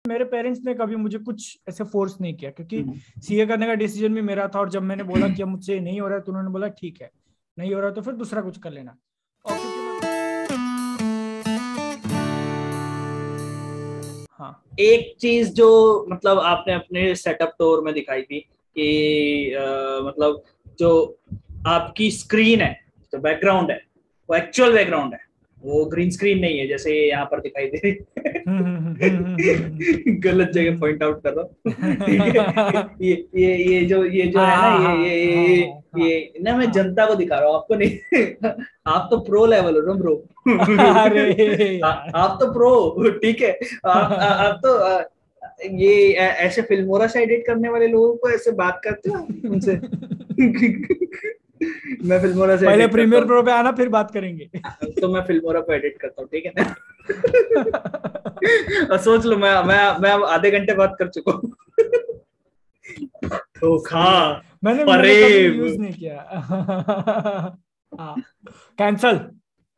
मेरे पेरेंट्स ने कभी मुझे कुछ ऐसे फोर्स नहीं किया, क्योंकि सीए करने का डिसीजन भी मेरा था, और जब मैंने बोला कि मुझसे नहीं हो रहा है तो उन्होंने बोला ठीक है, नहीं हो रहा तो फिर दूसरा कुछ कर लेना। और हाँ, एक चीज जो मतलब आपने अपने सेटअप टूर में दिखाई थी कि मतलब जो आपकी स्क्रीन है, जो बैकग्राउंड है, वो एक्चुअल बैकग्राउंड है, वो ग्रीन स्क्रीन नहीं है जैसे यहाँ पर दिखाई दे रही। गलत जगह पॉइंट आउट कर रहा हूँ, ठीक है। ये जो है ना, ये ना मैं जनता को दिखा रहा हूँ, आपको नहीं। आप तो प्रो लेवल हो ना ब्रो। अरे यार, आप तो प्रो, ठीक है। आप तो ये ऐसे फिल्मोरा से एडिट करने वाले लोगों को ऐसे बात करते हो उनसे। मैं फिल्मोरा से पहले एडिट करता प्रीमियर हूँ, प्रो पे आना, फिर बात करेंगे। तो मैं फिल्मोरा पे एडिट करता हूँ, ठीक है ना। और सोच लो, मैं अब आधे घंटे बात कर चुका हूँ। धोखा, मैंने कभी फरेब, यूज नहीं किया। हाँ, कैंसल, ये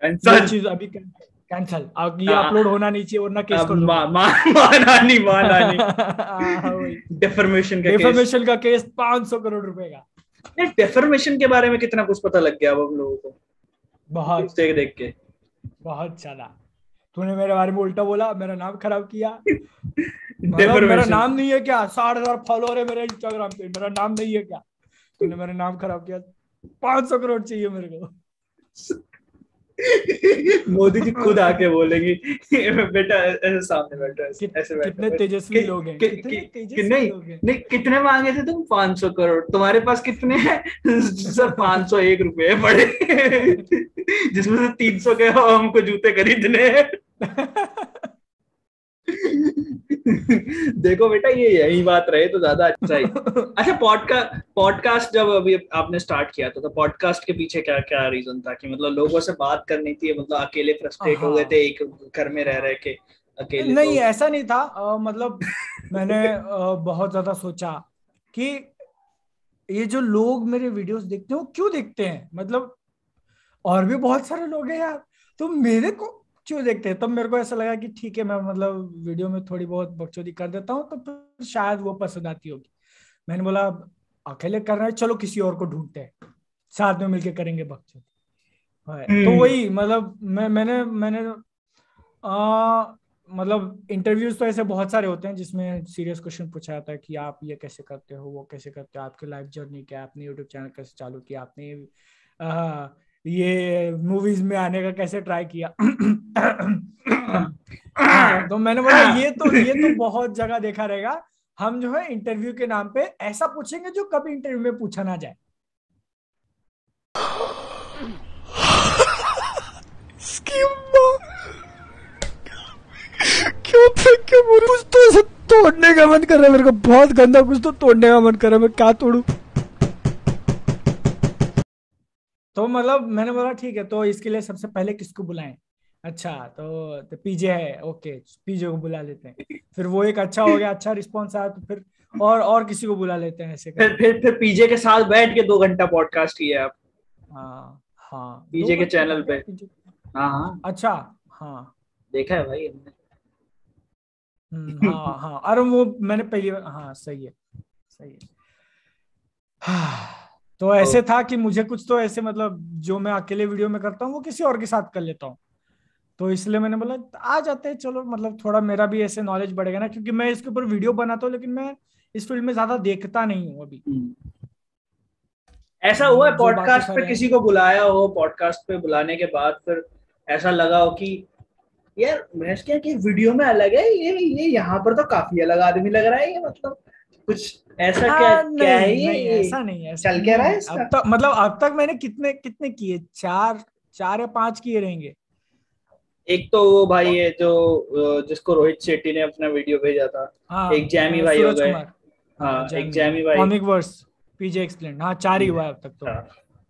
कैंसल। चीज अभी कैंसल, ये अपलोड होना नहीं चाहिए वरना केस कर दूंगा। मानानी वही, डेफर्मेशन का केस। डिफेमेशन का केस 500 करोड़ रुपए का। नहीं, डेफर्मेशन के बारे में कितना कुछ पता लग गया अब हम लोगों को, बहुत देख देख के। बहुत ज्यादा। तूने मेरे बारे में उल्टा बोला, मेरा नाम खराब किया। मतलब मेरा डेफर्मेशन। नाम नहीं है क्या? 60,000 फॉलोअर है मेरे इंस्टाग्राम पे, मेरा नाम नहीं है क्या? तूने मेरा नाम खराब किया, 500 करोड़ चाहिए मेरे को। मोदी जी खुद आके बोलेंगी, बेटा ऐसे सामने बैठो, ऐसे बैठो। कितने तेजस्वी लोग हैं, कितने तेजस्वी नहीं लोग हैं। नहीं, कितने मांगे थे तुम? 500 करोड़। तुम्हारे पास कितने हैं? सर 501 रुपए पड़े, जिसमें से 300 के हमको जूते खरीदने हैं। देखो बेटा, ये यही बात रहे तो ज्यादा अच्छा ही। अच्छा, पॉडकास्ट जब अभी आपने स्टार्ट किया था, तो पॉडकास्ट के पीछे क्या क्या रीजन था? कि मतलब लोगों से बात करनी थी, मतलब अकेले फ्रस्ट्रेट हो गए थे हाँ एक घर में रह रहे के अकेले, नहीं, तो ऐसा नहीं था। मतलब मैंने बहुत ज्यादा सोचा कि ये जो लोग मेरे वीडियोस देखते हैं वो क्यों देखते हैं, मतलब और भी बहुत सारे लोग हैं यार, तो मेरे को क्यों देखते हैं? तब मेरे को ऐसा लगा कि ठीक है, मैं मतलब वीडियो में थोड़ी बहुत बकचोदी कर देता हूँ तो फिर शायद वो पसंद आती होगी। मैंने बोला अकेले कर रहे हैं, चलो किसी और को ढूंढते हैं, साथ में मिलके करेंगे बकचोदी। तो वही मतलब मैंने मतलब इंटरव्यूज तो ऐसे बहुत सारे होते हैं जिसमें सीरियस क्वेश्चन पूछा जाता है कि आप ये कैसे करते हो, वो कैसे करते हो, आपकी लाइफ जर्नी क्या है, आपने यूट्यूब चैनल कैसे चालू किया, आपने ये मूवीज में आने का कैसे ट्राई किया। हाँ, तो मैंने बोला ये तो बहुत जगह देखा रहेगा, हम जो है इंटरव्यू के नाम पे ऐसा पूछेंगे जो कभी इंटरव्यू में पूछा ना जाए। क्यों कुछ तो ऐसे तोड़ने का मन कर रहा है मेरे को, बहुत गंदा कुछ तो तोड़ने का मन कर रहा है, मैं क्या तोड़ू? तो मतलब मैंने बोला ठीक है, तो इसके लिए सबसे पहले किसको बुलाएं? अच्छा, तो पीजे है, ओके पीजे को बुला लेते हैं। फिर वो एक अच्छा हो गया, अच्छा रिस्पॉन्स आया तो फिर और किसी को बुला लेते हैं, ऐसे फिर करके। फिर फिर पीजे के साथ बैठ के 2 घंटा पॉडकास्ट किया आप हाँ हाँ, दो पीजे के घंटे था चैनल पे? क्या पीजे? हाँ हाँ, अच्छा, हाँ। देखा है भाई हमने। हाँ हाँ, अरे वो मैंने पहली बार, हाँ सही है, सही है। हाँ, तो तो ऐसे था कि मुझे कुछ तो ऐसे मतलब जो मैं अकेले वीडियो में करता हूँ वो किसी और के साथ कर लेता हूँ, तो इसलिए मैंने बोला आ जाते हैं, चलो मतलब थोड़ा मेरा भी ऐसे नॉलेज बढ़ेगा ना, क्योंकि मैं इसके ऊपर वीडियो बनाता हूँ लेकिन मैं इस फील्ड में ज्यादा देखता नहीं हूँ अभी। ऐसा हुआ है जो बाकी पॉडकास्ट पे सारे हैं। किसी को बुलाया हो, पॉडकास्ट पे बुलाने के बाद फिर ऐसा लगा हो कि यार महेश, क्या कि वीडियो में अलग है, ये यहाँ पर तो काफी अलग आदमी लग रहा है, ये मतलब कुछ ऐसा क्या क्या है, नहीं नहीं, ये ऐसा नहीं, ऐसा चल क्या रहा है नहीं, इसका? अब तक मतलब अब तक मैंने कितने कितने किए, चार, 4 या 5 किए रहेंगे। एक तो वो भाई है जो जिसको रोहित शेट्टी ने अपना वीडियो भेजा था, एक हाँ, जैमी भाई हो सूरज गए। कुमार। हाँ, हाँ, एक जैमी, जैमी भाई। कॉमिक वर्स, पीजे एक्सप्लेन, हाँ 4 ही हुआ है अब तक तो। हाँ,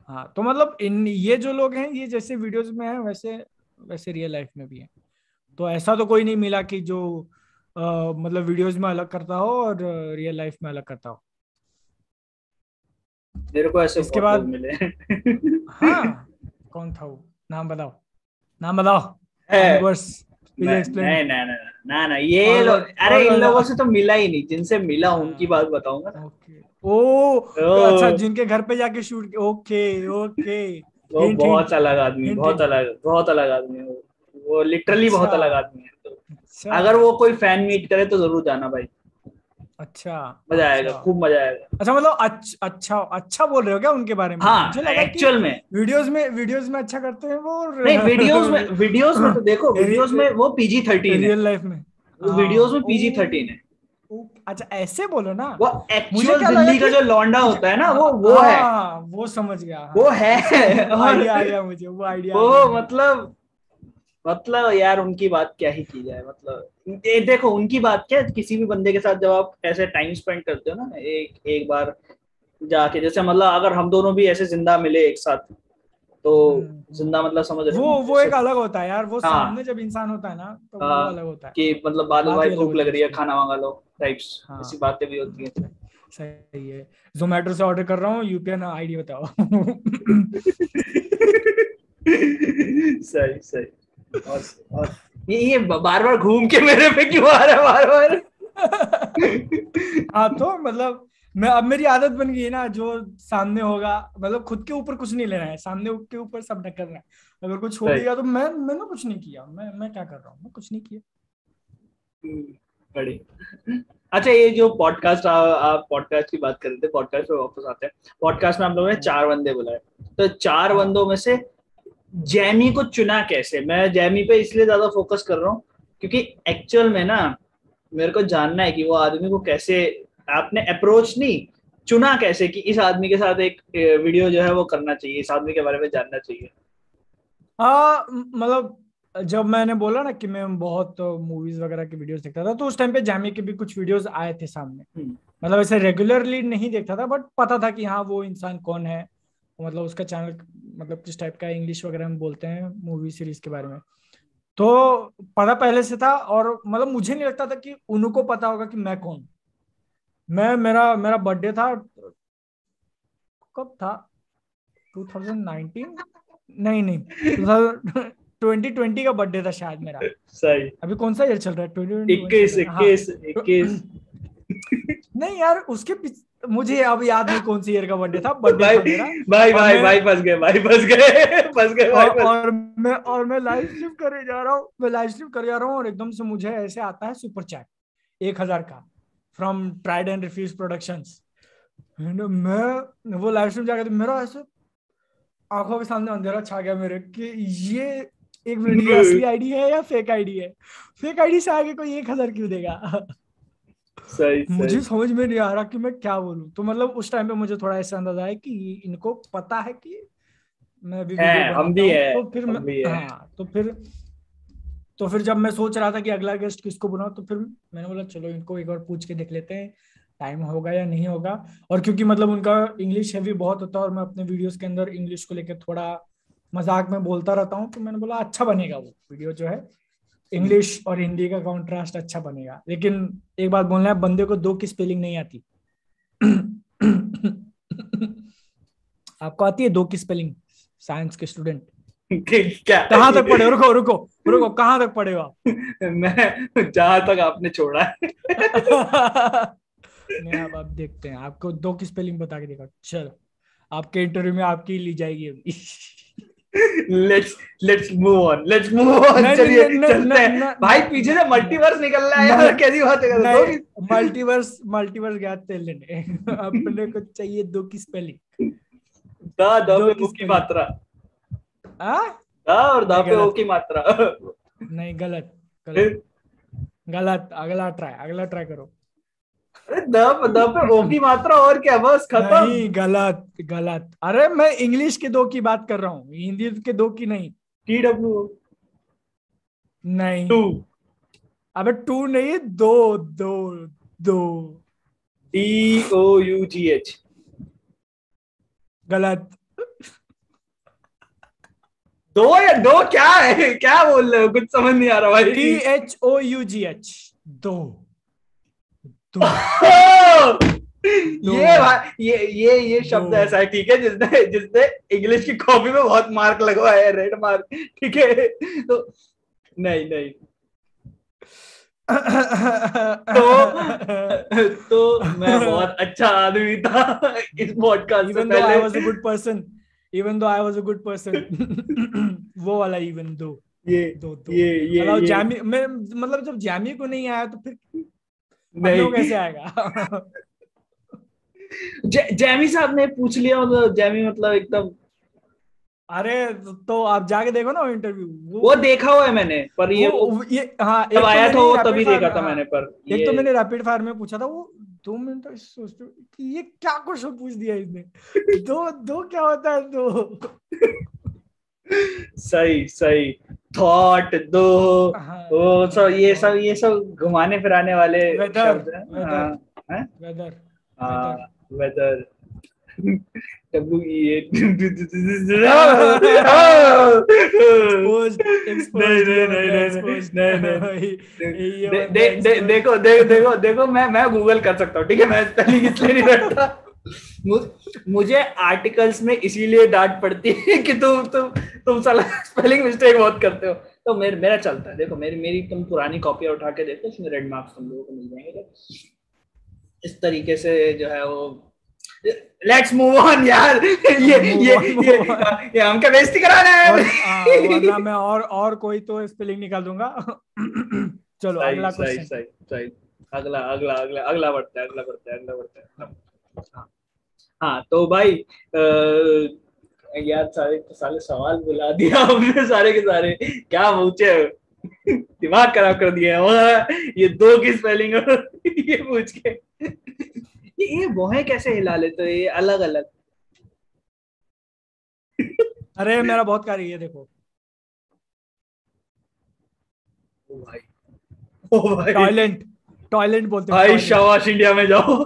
हाँ, तो मतलब इन ये जो लोग हैं ये जैसे वीडियोस में है वैसे वैसे रियल लाइफ में भी है, तो ऐसा तो कोई नहीं मिला कि जो मतलब वीडियोस में अलग करता हो और रियल लाइफ में अलग करता हो। मेरे को ऐसे इसके बहुत लोग बाद, मिले हैं। हाँ, कौन था वो, नाम बताओ, नाम बताओ, है, कॉमिक वर्स। Please explain. नहीं नहीं नहीं ना ना ये लोग, अरे इन लोगों से तो मिला ही नहीं, जिनसे मिला उनकी बात बताऊंगा ना। ओके ओ अच्छा, जिनके घर पे जाके शूट, ओके ओके। वो हिंट हिंट बहुत अलग आदमी, हिंट बहुत हिंट। अलग, बहुत अलग आदमी है वो लिटरली बहुत अच्छा अलग आदमी है। तो अच्छा अगर वो कोई फैन मीट करे तो जरूर जाना भाई, अच्छा मजा आएगा, अच्छा खूब मजा आएगा। अच्छा, मतलब अच्छा अच्छा बोल रहे हो क्या उनके बारे में? हाँ मुझे लगा कि एक्चुअल में वीडियोस में अच्छा करते हैं वो, नहीं, वीडियोस में तो देखो, वीडियोस में वो PG-13 है, रियल लाइफ में। वीडियोस हाँ में PG-13 है। अच्छा ऐसे बोलो ना। वो मुझे एक्चुअल क्या लगा दिल्ली का कि जो लौंडा होता है ना, वो है, हाँ वो समझ गया, वो हाँ है। वो और आइडिया आ गया मुझे, वो आइडिया आ गया वो मुझे। मतलब यार उनकी बात क्या ही की जाए, मतलब देखो उनकी बात क्या है, किसी भी बंदे के साथ जब आप ऐसे टाइम स्पेंड करते हो ना, एक एक बार जाके, जैसे मतलब अगर हम दोनों भी ऐसे जिंदा मिले एक साथ, तो जिंदा मतलब समझ रहे हो ना वो जैसे। एक अलग होता है यार, वो हाँ सामने जब इंसान होता है ना तो वो हाँ, अलग होता है। कि मतलब बादल बात भाई ही अलग भूख होती लग है रही है, उसकी। खाना मंगा लो टाइप्स, ऐसी हाँ बातें भी होती हैं। सही है। जोमेटो से ऑर्डर कर रहा हूँ, यूपीआई आईडी बताओ। सही सही। और ये बार बार घूम के मेरे पे क्यों आ रहा है बार बार? हाँ तो मतलब मैं, अब मेरी आदत बन गई है ना, जो सामने होगा मतलब खुद के ऊपर कुछ नहीं लेना है, सामने के ऊपर सब ढक करना है। अगर कुछ हो भी सही। गया तो मैंने कुछ नहीं किया, मैं क्या कर रहा हूँ, मैं कुछ नहीं किया। बड़ी। अच्छा ये जो पॉडकास्ट, आप पॉडकास्ट की बात कर रहे थे, पॉडकास्ट पे वापस आते हैं। पॉडकास्ट में हम लोगों ने 4 बंदे बुलाए, तो 4 हाँ बंदों में से जैमी को चुना कैसे? मैं जैमी पे इसलिए ज्यादा फोकस कर रहा हूँ क्योंकि एक्चुअल में ना मेरे को जानना है कि वो आदमी को कैसे, आपने अप्रोच नहीं, चुना कैसे कि इस आदमी के साथ एक वीडियो जो है वो करना चाहिए, इस आदमी के बारे में जानना चाहिए। हाँ मतलब जब मैंने बोला ना कि मैं बहुत मूवीज वगैरह की वीडियोस देखता था, तो उस टाइम पे जामी के भी कुछ वीडियोस आए थे सामने। हम्म, मतलब ऐसे रेगुलरली नहीं देखता था, बट पता था कि हाँ वो इंसान कौन है, मतलब उसका चैनल मतलब किस टाइप का इंग्लिश वगैरह में बोलते हैं मूवी सीरीज के बारे में। तो पता पहले से था, और मतलब मुझे नहीं लगता था कि उनको पता होगा कि मैं कौन हूं। मैं मेरा मेरा बर्थडे था, कब था, 2019, नहीं नहीं 2020 का बर्थडे था शायद मेरा। सही। अभी कौन सा ईयर चल रहा है, 2021 चल 21 रहा है हाँ। 21 21। नहीं यार मुझे अब याद नहीं कौन सी ईयर का बर्थडे था, बर्थडे भाई था मेरा। भाई और भाई मैं भाई फंस गए, भाई फंस गए, फंस गए भाई, फंस। और मैं लाइव स्ट्रीम करे जा रहा हूँ, मैं लाइव स्ट्रीम करे जा रहा हूँ, और एकदम से मुझे ऐसे आता है सुपर चैट 1000 का, from tried and refused productions. मैं वो लाइव स्ट्रीम जाकर, मेरा ऐसे आंखों के सामने अंधेरा छा गया मेरे कि ये, एक मिनट, ये असली आईडी है या फेक आईडी है? फेक आईडी से आगे कोई 1000 क्यों देगा? सही सही। मुझे समझ में नहीं आ रहा कि मैं क्या बोलूं। तो मतलब उस टाइम पे मुझे थोड़ा ऐसा अंदाजा है कि इनको पता है कि मैं भी वीडियो है, हम बनाता भी हूँ, है, तो फिर मैं, हम भी है। हाँ तो फिर जब मैं सोच रहा था कि अगला गेस्ट किसको बुलाऊं, तो फिर मैंने बोला चलो इनको एक बार पूछ के देख लेते हैं, टाइम होगा या नहीं होगा। और क्योंकि मतलब उनका इंग्लिश हैवी बहुत होता है, और मैं अपने वीडियोस के अंदर इंग्लिश को लेकर थोड़ा मजाक में बोलता रहता हूँ, तो मैंने बोला अच्छा बनेगा वो वीडियो जो है, इंग्लिश और हिंदी का कॉन्ट्रास्ट अच्छा बनेगा। लेकिन एक बात बोलना है, बंदे को 2 की स्पेलिंग नहीं आती। आपको आती है 2 की स्पेलिंग, साइंस के स्टूडेंट? क्या है कहाँ तक पढ़े हो? ये? रुको रुको रुको, कहाँ तक पढ़े हो आप? मैं जहां तक आपने छोड़ा है। नहीं, आप देखते हैं, आपको 2 की स्पेलिंग बता के देखा, चलो आपके इंटरव्यू में आपकी ली जाएगी अभी। Let's let's move on, let's move on, नहीं नहीं चलिए नहीं नहीं चलते नहीं हैं भाई, पीछे से नहीं मल्टीवर्स निकल रहा है नहीं यार, कैसी बात है दो नहीं, मल्टीवर्स गया तेल लेने। अपने को चाहिए 2 की स्पेलिंग। द 2 पे की ओ की स्पेलिंग। मात्रा, आ द और द नहीं, पे ओ गलत, की मात्रा। नहीं गलत गलत गलत, अगला ट्राई करो। अरे द पे ओ की मात्रा, और क्या, बस खत्म। नहीं, गलत गलत, अरे मैं इंग्लिश के 2 की बात कर रहा हूँ, हिंदी के 2 की नहीं। TW नहीं, 2, अबे 2 नहीं, दो दो दो। DOUGH। गलत। दो या दो क्या है, क्या बोल रहे हो, कुछ समझ नहीं आ रहा भाई। THOUGH, दो दो दो ये दो। शब्द ऐसा है, ठीक है, जिसने जिसने इंग्लिश की कॉपी में बहुत मार्क लगवाया है, रेड मार्क, ठीक है। तो नहीं नहीं, तो मैं बहुत अच्छा आदमी था इस पॉडकास्ट से पहले। Even though I was a good person. वो वाला even though. ये मतलब जैमी में, मतलब जब जैमी को नहीं आया तो फिर नहीं कैसे आएगा? जैमी साहब ने पूछ लिया, मतलब जैमी मतलब एकदम। अरे तो आप जाके देखो ना इंटरव्यू, वो देखा हुआ है मैंने, पर ये हाँ, जब आया था वो तभी देखा था मैंने। पर एक तो मैंने रैपिड फायर में पूछा था, वो 2 मिनट तक सोचते कि ये क्या क्वेश्चन पूछ दिया इसने। दो क्या होता है दो? सही थॉट दो। हाँ, वो सब ये सब घुमाने फिराने वाले शब्द हैं। वेदर देखो मैं गूगल कर सकता हूँ, ठीक है, मैं स्पेलिंग इसलिए नहीं बैठता। मुझे आर्टिकल्स में इसीलिए डांट पड़ती है कि तुम साला स्पेलिंग मिस्टेक बहुत करते हो। तो मेरा चलता है। देखो मेरी तुम पुरानी कॉपियां उठा के देखो, उसमें रेड मार्क्स तुम लोगों को मिल जाएंगे। तो इस तरीके से जो है वो लेट्स मूव ऑन यार। ये हम क्या बेइज्जती कराना है? वरना मैं और कोई तो स्पेलिंग निकाल दूंगा। चलो अगला क्वेश्चन। सही अगला बढ़ता है। हाँ तो भाई यार सारे सवाल बुला दिया हमने, सारे के सारे क्या पूछे, दिमाग खराब कर दिया ये दो की स्पेलिंग ये पूछ के। ये बोहे कैसे हिला लेते हो ये अलग अलग? अरे मेरा बहुत कार्य है, देखो। ओ भाई टॉयलेट बोलते भाई, शाबाश, इंडिया में जाओ।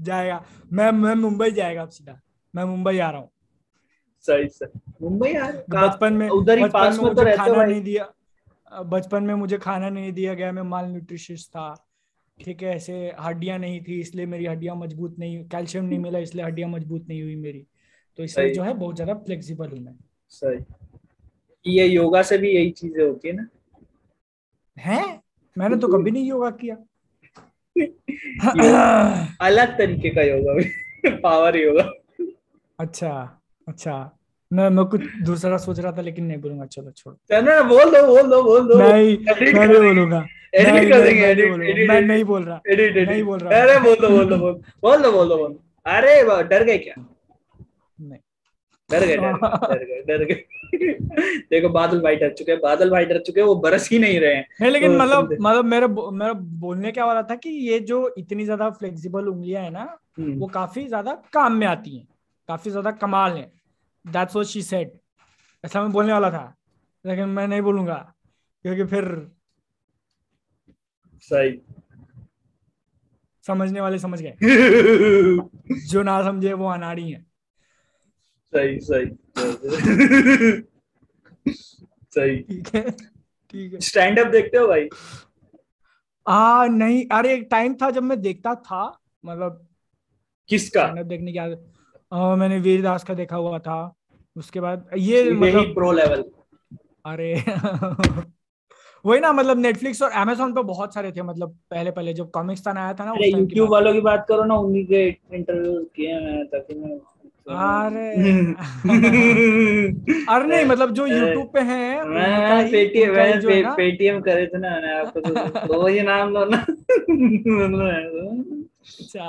जाएगा। मैं मुंबई जाएगा अब सीधा। मैं मुंबई आ रहा हूँ। सही मुंबई यार, बचपन में उधर ही पास में तो रहते हो भाई। नहीं दिया बचपन में मुझे खाना नहीं दिया गया, मैं माल न्यूट्रिशियस था, ठीक है। ऐसे हड्डियां नहीं थी इसलिए मेरी हड्डियां मजबूत नहीं, कैल्शियम नहीं मिला इसलिए हड्डियां मजबूत नहीं हुई मेरी, तो इसलिए जो है बहुत ज्यादा फ्लेक्सिबल हूं मैं। सही। ये योगा से भी यही चीजें होती है ना? हैं? मैंने तो कभी नहीं योगा किया। अलग तरीके का योगा भी, पावर योगा। अच्छा मैं कुछ दूसरा सोच रहा था लेकिन नहीं बोलूंगा, चलो छोड़। बोल दो। नहीं मैं नहीं बोलूंगा। एडिट कर देंगे, मैं नहीं बोल रहा। अरे बोल दो। अरे डर गए क्या? नहीं, डर गए। देखो बादल भाई डर चुके हैं, वो बरस ही नहीं रहे हैं। नहीं लेकिन मतलब मेरा बोलने क्या वाला था कि ये जो इतनी ज्यादा फ्लेक्सिबल उंगलियां है ना, वो काफी ज्यादा काम में आती हैं, काफी ज्यादा कमाल है। That's what she said। ऐसा मैं बोलने वाला था लेकिन मैं नहीं बोलूंगा क्योंकि फिर सही समझने वाले समझ गए, जो ना समझे वो अनाड़ी है। सही ठीक है। स्टैंड अप देखते हो भाई? नहीं, अरे एक टाइम था जब मैं देखता था, मतलब किसका स्टैंड अप देखने की आदत। मैंने वीरदास का देखा हुआ था, उसके बाद ये मतलब प्रो लेवल। अरे वही ना, मतलब नेटफ्लिक्स और अमेज़न पे बहुत सारे थे, मतलब पहले जब कॉमिक्स आया था ना, अरे यूट्यूब वालों की बात करो ना, उन्हीं के इंटरव्यू किए मैं ताकि मैं अरे नहीं, मतलब जो यूट्यूब पे हैं मैं पेटीएम करे थे ना मैंने आपको, तो वही नाम लो ना। अच्छा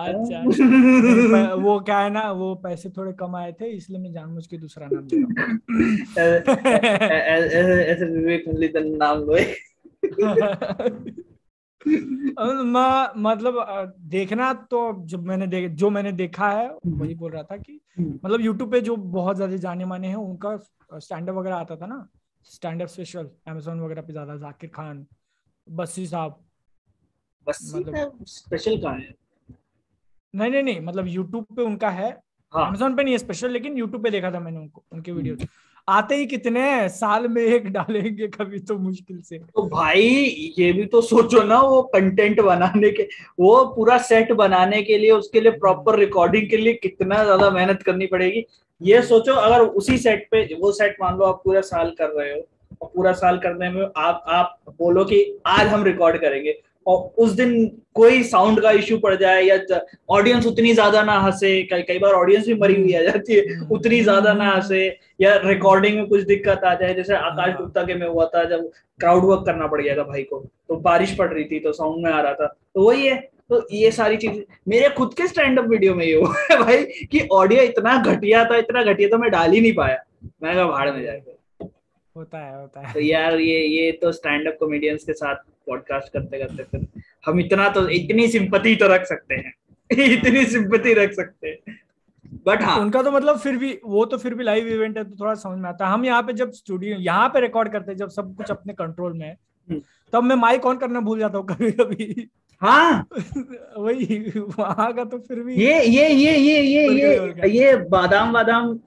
वो क्या है ना, वो पैसे थोड़े कम आए थे इसलिए मैं जानबूझ के दूसरा नाम ले रहा हूँ। ऐसे विवेक मुरलीधर नाम लो। मतलब देखना तो जो मैंने देखा है वही बोल रहा था कि मतलब यूट्यूब पे जो बहुत ज्यादा जाने माने हैं उनका स्टैंड अप वगैरह आता था ना, स्टैंड अप स्पेशल अमेज़न वगैरह पे ज्यादा, जाकिर खान, बस्सी साहब। मतलब स्पेशल कहाँ है? नहीं, मतलब यूट्यूब पे उनका है, अमेज़न पे नहीं है स्पेशल, लेकिन यूट्यूब पे देखा था मैंने उनको, उनके वीडियो आते ही कितने साल में एक डालेंगे कभी तो मुश्किल से। तो भाई ये भी तो सोचो ना, वो कंटेंट बनाने के, वो पूरा सेट बनाने के लिए, उसके लिए प्रॉपर रिकॉर्डिंग के लिए कितना ज्यादा मेहनत करनी पड़ेगी। ये सोचो अगर उसी सेट पे, वो सेट मान लो आप पूरा साल कर रहे हो, और पूरा साल करने में आप बोलो कि आज हम रिकॉर्ड करेंगे, और उस दिन कोई साउंड का इश्यू पड़ जाए या ऑडियंस उतनी ज्यादा ना हंसे, कई बार ऑडियंस भी मरी हुई आ जाती है, उतनी ज्यादा ना हंसे, या रिकॉर्डिंग में कुछ दिक्कत आ जाए, जैसे आकाश गुप्ता के में हुआ था जब क्राउड वर्क करना पड़ गया था भाई को, तो बारिश पड़ रही थी तो साउंड में आ रहा था, तो वही है। तो ये सारी चीज मेरे खुद के स्टैंड अप वीडियो में ये हुआ है भाई कि ऑडियो इतना घटिया था मैं डाल ही नहीं पाया, मैं कहा भाड़ में जाएगा। होता है। तो यार ये तो स्टैंड अप कॉमेडियंस के साथ पॉडकास्ट करते करते फिर हम इतनी सिंपैथी तो रख सकते हैं इतनी सिंपैथी रख सकते हैं, बट हाँ उनका तो मतलब फिर भी वो तो फिर भी लाइव इवेंट है तो थोड़ा समझ में आता है। हम यहाँ पे जब स्टूडियो यहाँ पे रिकॉर्ड करते हैं, जब सब कुछ अपने कंट्रोल में है, तब मैं माइक ऑन करना भूल जाता हूँ कभी कभी। हाँ वही वहां का तो फिर भी ये बादाम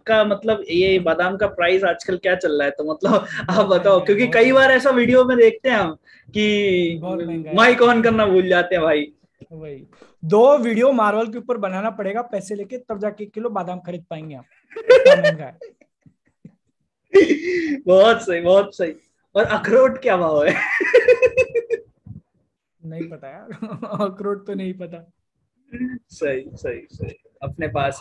का मतलब, ये बादाम का प्राइस आजकल क्या चल रहा है, तो मतलब आप बताओ, क्योंकि कई बार ऐसा वीडियो में देखते हैं हम कि माइक ऑन करना भूल जाते हैं भाई। वही 2 वीडियो मार्वल के ऊपर बनाना पड़ेगा पैसे लेके, तब जाके 1 किलो बादाम खरीद पाएंगे आप, इतना महंगा है। बहुत सही। और अखरोट क्या भाव है? नहीं पता यार अखरोट तो नहीं पता। सही अपने पास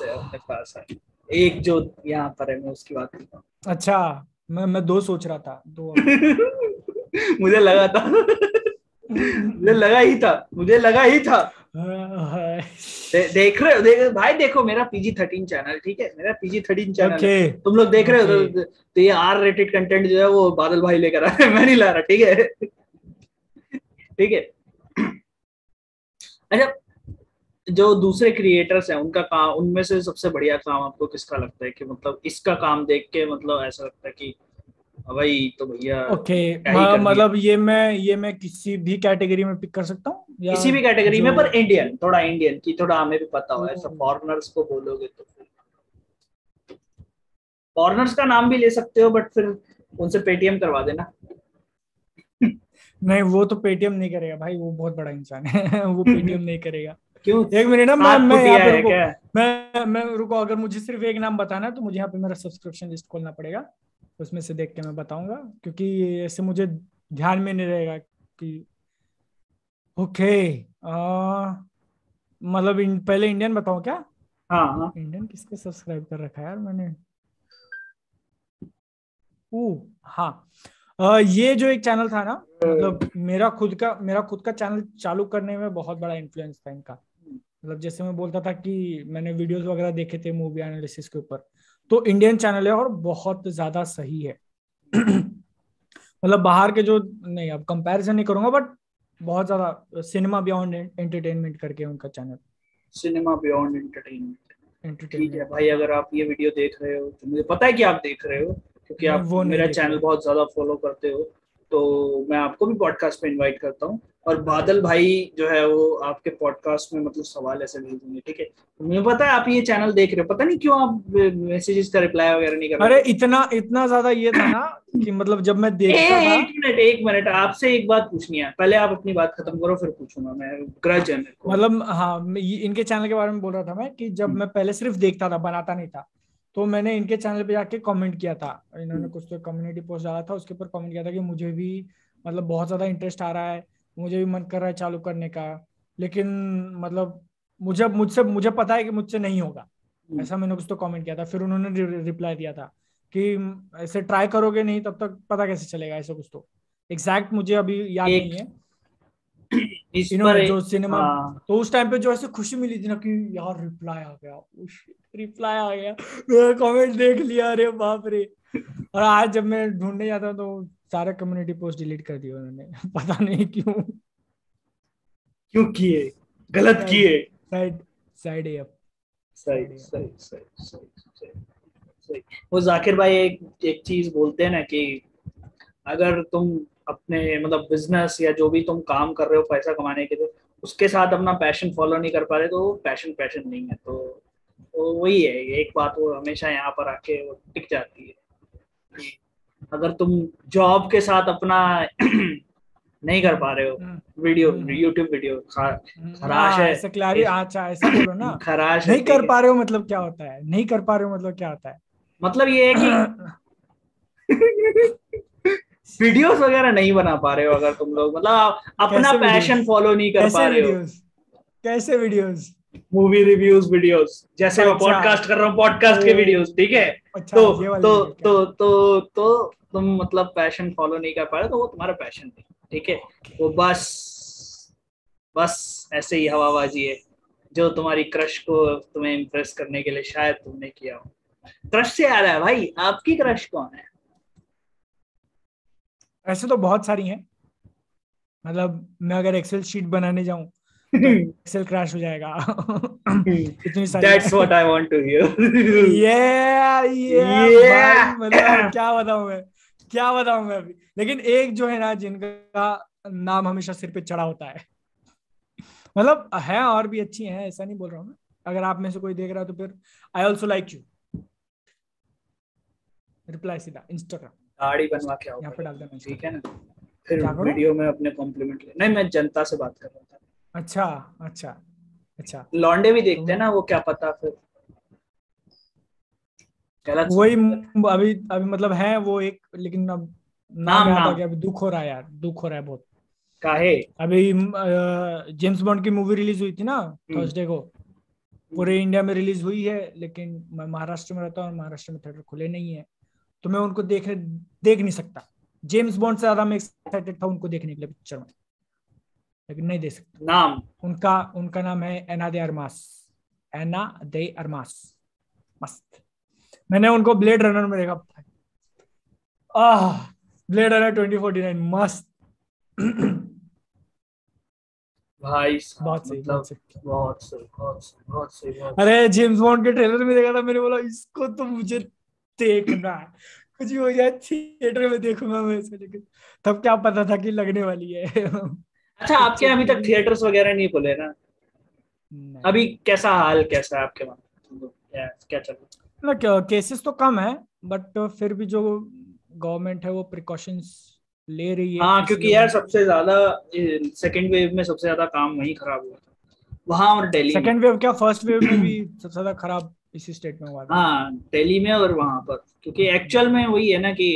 है एक जो यहाँ पर है, मैं उसकी बात करता हूँ। अच्छा मैं 2 सोच रहा था, 2 मुझे लगा ही था। देख रहे हो भाई, देखो मेरा PG-13 चैनल, ठीक है, मेरा PG-13 चैनल है, तुम लोग देख रहे हो तो ये R-रेटेड कंटेंट जो है वो बादल भाई लेकर आ रहे हैं, मैं नहीं ला रहा, ठीक है। अच्छा, जो दूसरे क्रिएटर्स हैं उनका काम, उनमें से सबसे बढ़िया काम आपको किसका लगता है कि मतलब इसका काम देख के मतलब ऐसा लगता है कि भाई तो भैया मतलब ये मैं किसी भी कैटेगरी में पिक कर सकता हूँ, किसी भी कैटेगरी में, पर इंडियन की थोड़ा हमें भी पता हो, ऐसा फॉरेनर्स को बोलोगे तो फिर फॉरेनर्स का नाम भी ले सकते हो, बट फिर उनसे पेटीएम करवा देना। नहीं, वो तो पेटीएम नहीं करेगा भाई, वो बहुत बड़ा इंसान है वो पेटीएम नहीं करेगा। क्यों? 1 मिनट ना, मैं यहाँ पे रुको, मैं रुको, अगर मुझे सिर्फ एक नाम बताना है तो मुझे यहाँ पे मेरा सब्सक्रिप्शन लिस्ट खोलना पड़ेगा, उसमें से देख के मैं बताऊंगा, क्योंकि ऐसे मुझे ध्यान में नहीं रहेगा कि ओके। मतलब पहले इंडियन बताऊं क्या? हाँ इंडियन किसको सब्सक्राइब कर रखा है यार मैंने? हाँ, ये जो एक चैनल था ना, मतलब मेरा खुद का चैनल चालू करने में बहुत बड़ा इन्फ्लुएंस था इनका। मतलब जैसे मैं बोलता था कि मैंने वीडियोस वगैरह देखे थे मूवी एनालिसिस के ऊपर, तो इंडियन चैनल है और बहुत ज्यादा सही है। मतलब बाहर के जो, नहीं अब कंपैरिजन नहीं करूंगा, बट बहुत ज्यादा सिनेमा बियॉन्ड एंटरटेनमेंट करके उनका चैनल, सिनेमा बियॉन्ड एंटरटेनमेंट। ठीक है भाई, अगर आप ये वीडियो देख रहे हो तो मुझे पता है कि आप देख रहे हो, क्योंकि आप मेरा चैनल बहुत ज्यादा फॉलो करते हो, तो मैं आपको भी पॉडकास्ट पे इनवाइट करता हूँ, और बादल भाई जो है वो आपके पॉडकास्ट में मतलब सवाल ऐसे भेजेंगे, ठीक है। मुझे पता है आप ये चैनल देख रहे हो, पता नहीं क्यों आप मैसेजेस का रिप्लाई वगैरह नहीं कर रहे। अरे इतना ज्यादा ये था ना कि मतलब जब मैं देखता था। एक मिनट आपसे एक बात पूछनी है, पहले आप अपनी बात खत्म करो फिर पूछूंगा मैं, ग्रज है मेरे को। मतलब हाँ, इनके चैनल के बारे में बोल रहा था मैं कि जब मैं पहले सिर्फ देखता था, बनाता नहीं था, तो मैंने इनके चैनल पे जाके कमेंट किया था। इन्होंने कुछ तो कम्युनिटी पोस्ट डाला था, उसके ऊपर कमेंट किया था कि मुझे भी मतलब बहुत ज्यादा इंटरेस्ट आ रहा है, मुझे भी मन कर रहा है चालू करने का, लेकिन मतलब मुझे पता है कि मुझसे नहीं होगा, ऐसा मैंने कुछ तो कमेंट किया था। फिर उन्होंने रिप्लाई दिया था कि ऐसे ट्राई करोगे नहीं तब तक पता कैसे चलेगा, ऐसा कुछ तो एग्जैक्ट मुझे अभी याद नहीं है। इन्होंने जो सिनेमा, तो उस टाइम पे जो ऐसे खुशी मिली थी ना कि यार रिप्लाई आ गया, मेरा कमेंट देख लिया, अरे बाप रे। और आज जब मैं ढूंढने जाता हूँ तो सारे कम्युनिटी पोस्ट डिलीट कर दिए उन्होंने पता नहीं क्यों किए, गलत किए। Side F. सही। वो जाकिर भाई एक चीज बोलते हैं ना कि अगर तुम अपने मतलब बिजनेस या जो भी तुम काम कर रहे हो पैसा कमाने के लिए, उसके साथ अपना पैशन फॉलो नहीं कर पा रहे तो वो पैशन नहीं है। तो वही है, एक बात वो हमेशा यहाँ पर आके वो टिक जाती है। अगर तुम जॉब के साथ अपना नहीं कर पा रहे हो, यूट्यूब वीडियो खराश है, ऐसा बोलो ना। खराश नहीं कर पा रहे हो मतलब क्या होता है? नहीं कर पा रहे हो मतलब क्या होता है? मतलब ये है कि वीडियोस वगैरह नहीं बना पा रहे हो अगर तुम लोग, मतलब अपना कैसे पैशन वीडियोस? फॉलो नहीं कर कैसे पा रहे हो। वीडियोस? कैसे वीडियोस? मूवी रिव्यूज वीडियोस, जैसे मैं अच्छा। पॉडकास्ट कर रहा हूँ, ओ, पॉडकास्ट के वीडियोस, ठीक है। अच्छा तो ये वाले तो वीडियो क्या? तो तुम मतलब पैशन फॉलो नहीं कर पा रहे, तो वो तुम्हारा पैशन नहीं, ठीक है। ओके। वो बस बस ऐसे ही हवाबाजी है, जो तुम्हारी क्रश को तुम्हें इम्प्रेस करने के लिए शायद तुमने किया हो। क्रश से आ रहा है भाई, आपकी क्रश कौन है? ऐसे तो बहुत सारी हैं। मतलब मैं अगर एक्सेल शीट बनाने जाऊं तो एक्सेल क्रैश हो जाएगा। इतनी सारी है। That's what I want to hear. ये ये भाई मतलब Yeah. क्या बताऊं मैं अभी। लेकिन एक जो है ना जिनका नाम हमेशा सिर पे चढ़ा होता है, मतलब है और भी अच्छी हैं, ऐसा नहीं बोल रहा हूँ मैं। अगर आप में से कोई देख रहा है तो फिर I also like you, reply सीधा इंस्टाग्राम, दाढ़ी बनवा के आओ यहाँ पे पहले, डाल देना ठीक इंस्टाग्राम। है ना। फिर क्या करूं? वीडियो में अपने कॉम्प्लीमेंट ले, नहीं मैं जनता से बात कर रहा था। अच्छा अच्छा अच्छा। लौंडे भी तो देखते हैं ना, वो क्या पता फिर गलत वही समझ। अभी अभी मतलब है वो एक, लेकिन अब नाम नाम याद आ नाम गया। अभी दुख हो रहा है यार, दुख हो रहा है बहुत। काहे? अभी जेम्स बॉन्ड की मूवी रिलीज हुई थी ना हम्म, थर्सडे को। पूरे इंडिया में रिलीज हुई है, लेकिन मैं महाराष्ट्र में रहता हूँ और महाराष्ट्र में थिएटर खुले नहीं है, तो मैं उनको देख नहीं सकता। जेम्स बॉन्ड से ज्यादा मैं एक्साइटेड था उनको देखने के लिए पिक्चर में, लेकिन नहीं देख सकता। नाम। उनका उनका नाम है एना दे अरमास। एना दे अरमास। मस्त। मैंने उनको ब्लेड रनर में देखा। आह, ब्लेड रनर 2049 मस्त। भाई साहब बहुत सही, बहुत मतलब सही। बहुत सही, बहुत सही, बहुत सही, बहुत सही। अरे जेम्स बॉन्ड के ट्रेलर में देखा था, मैंने बोला इसको तो मुझे देखना है। कुछ भी हो जाए थिएटर में देखूंगा मैं इसे, लेकिन तब क्या पता था कि लगने वाली है। अच्छा, आपके पिक्चर अभी तक पूरी। थिएटर्स वगैरह नहीं खुले ना? नहीं अभी कैसा हाल, कैसा है आपके वहाँ, क्या क्या चल रहा है? ना, केसेस तो कम है, बट फिर भी जो गवर्नमेंट है वो प्रिकॉशंस ले रही है, हाँ, इसलिए क्योंकि यार उन सबसे ज्यादा सेकेंड वेव में सबसे ज्यादा काम वहीं खराब हुआ था, वहां और दिल्ली में। सेकेंड वेव क्या फर्स्ट वेव में भी सबसे ज्यादा खराब इसी स्टेट में हुआ था। हाँ, दिल्ली में और वहां पर, क्योंकि एक्चुअल में वही है ना कि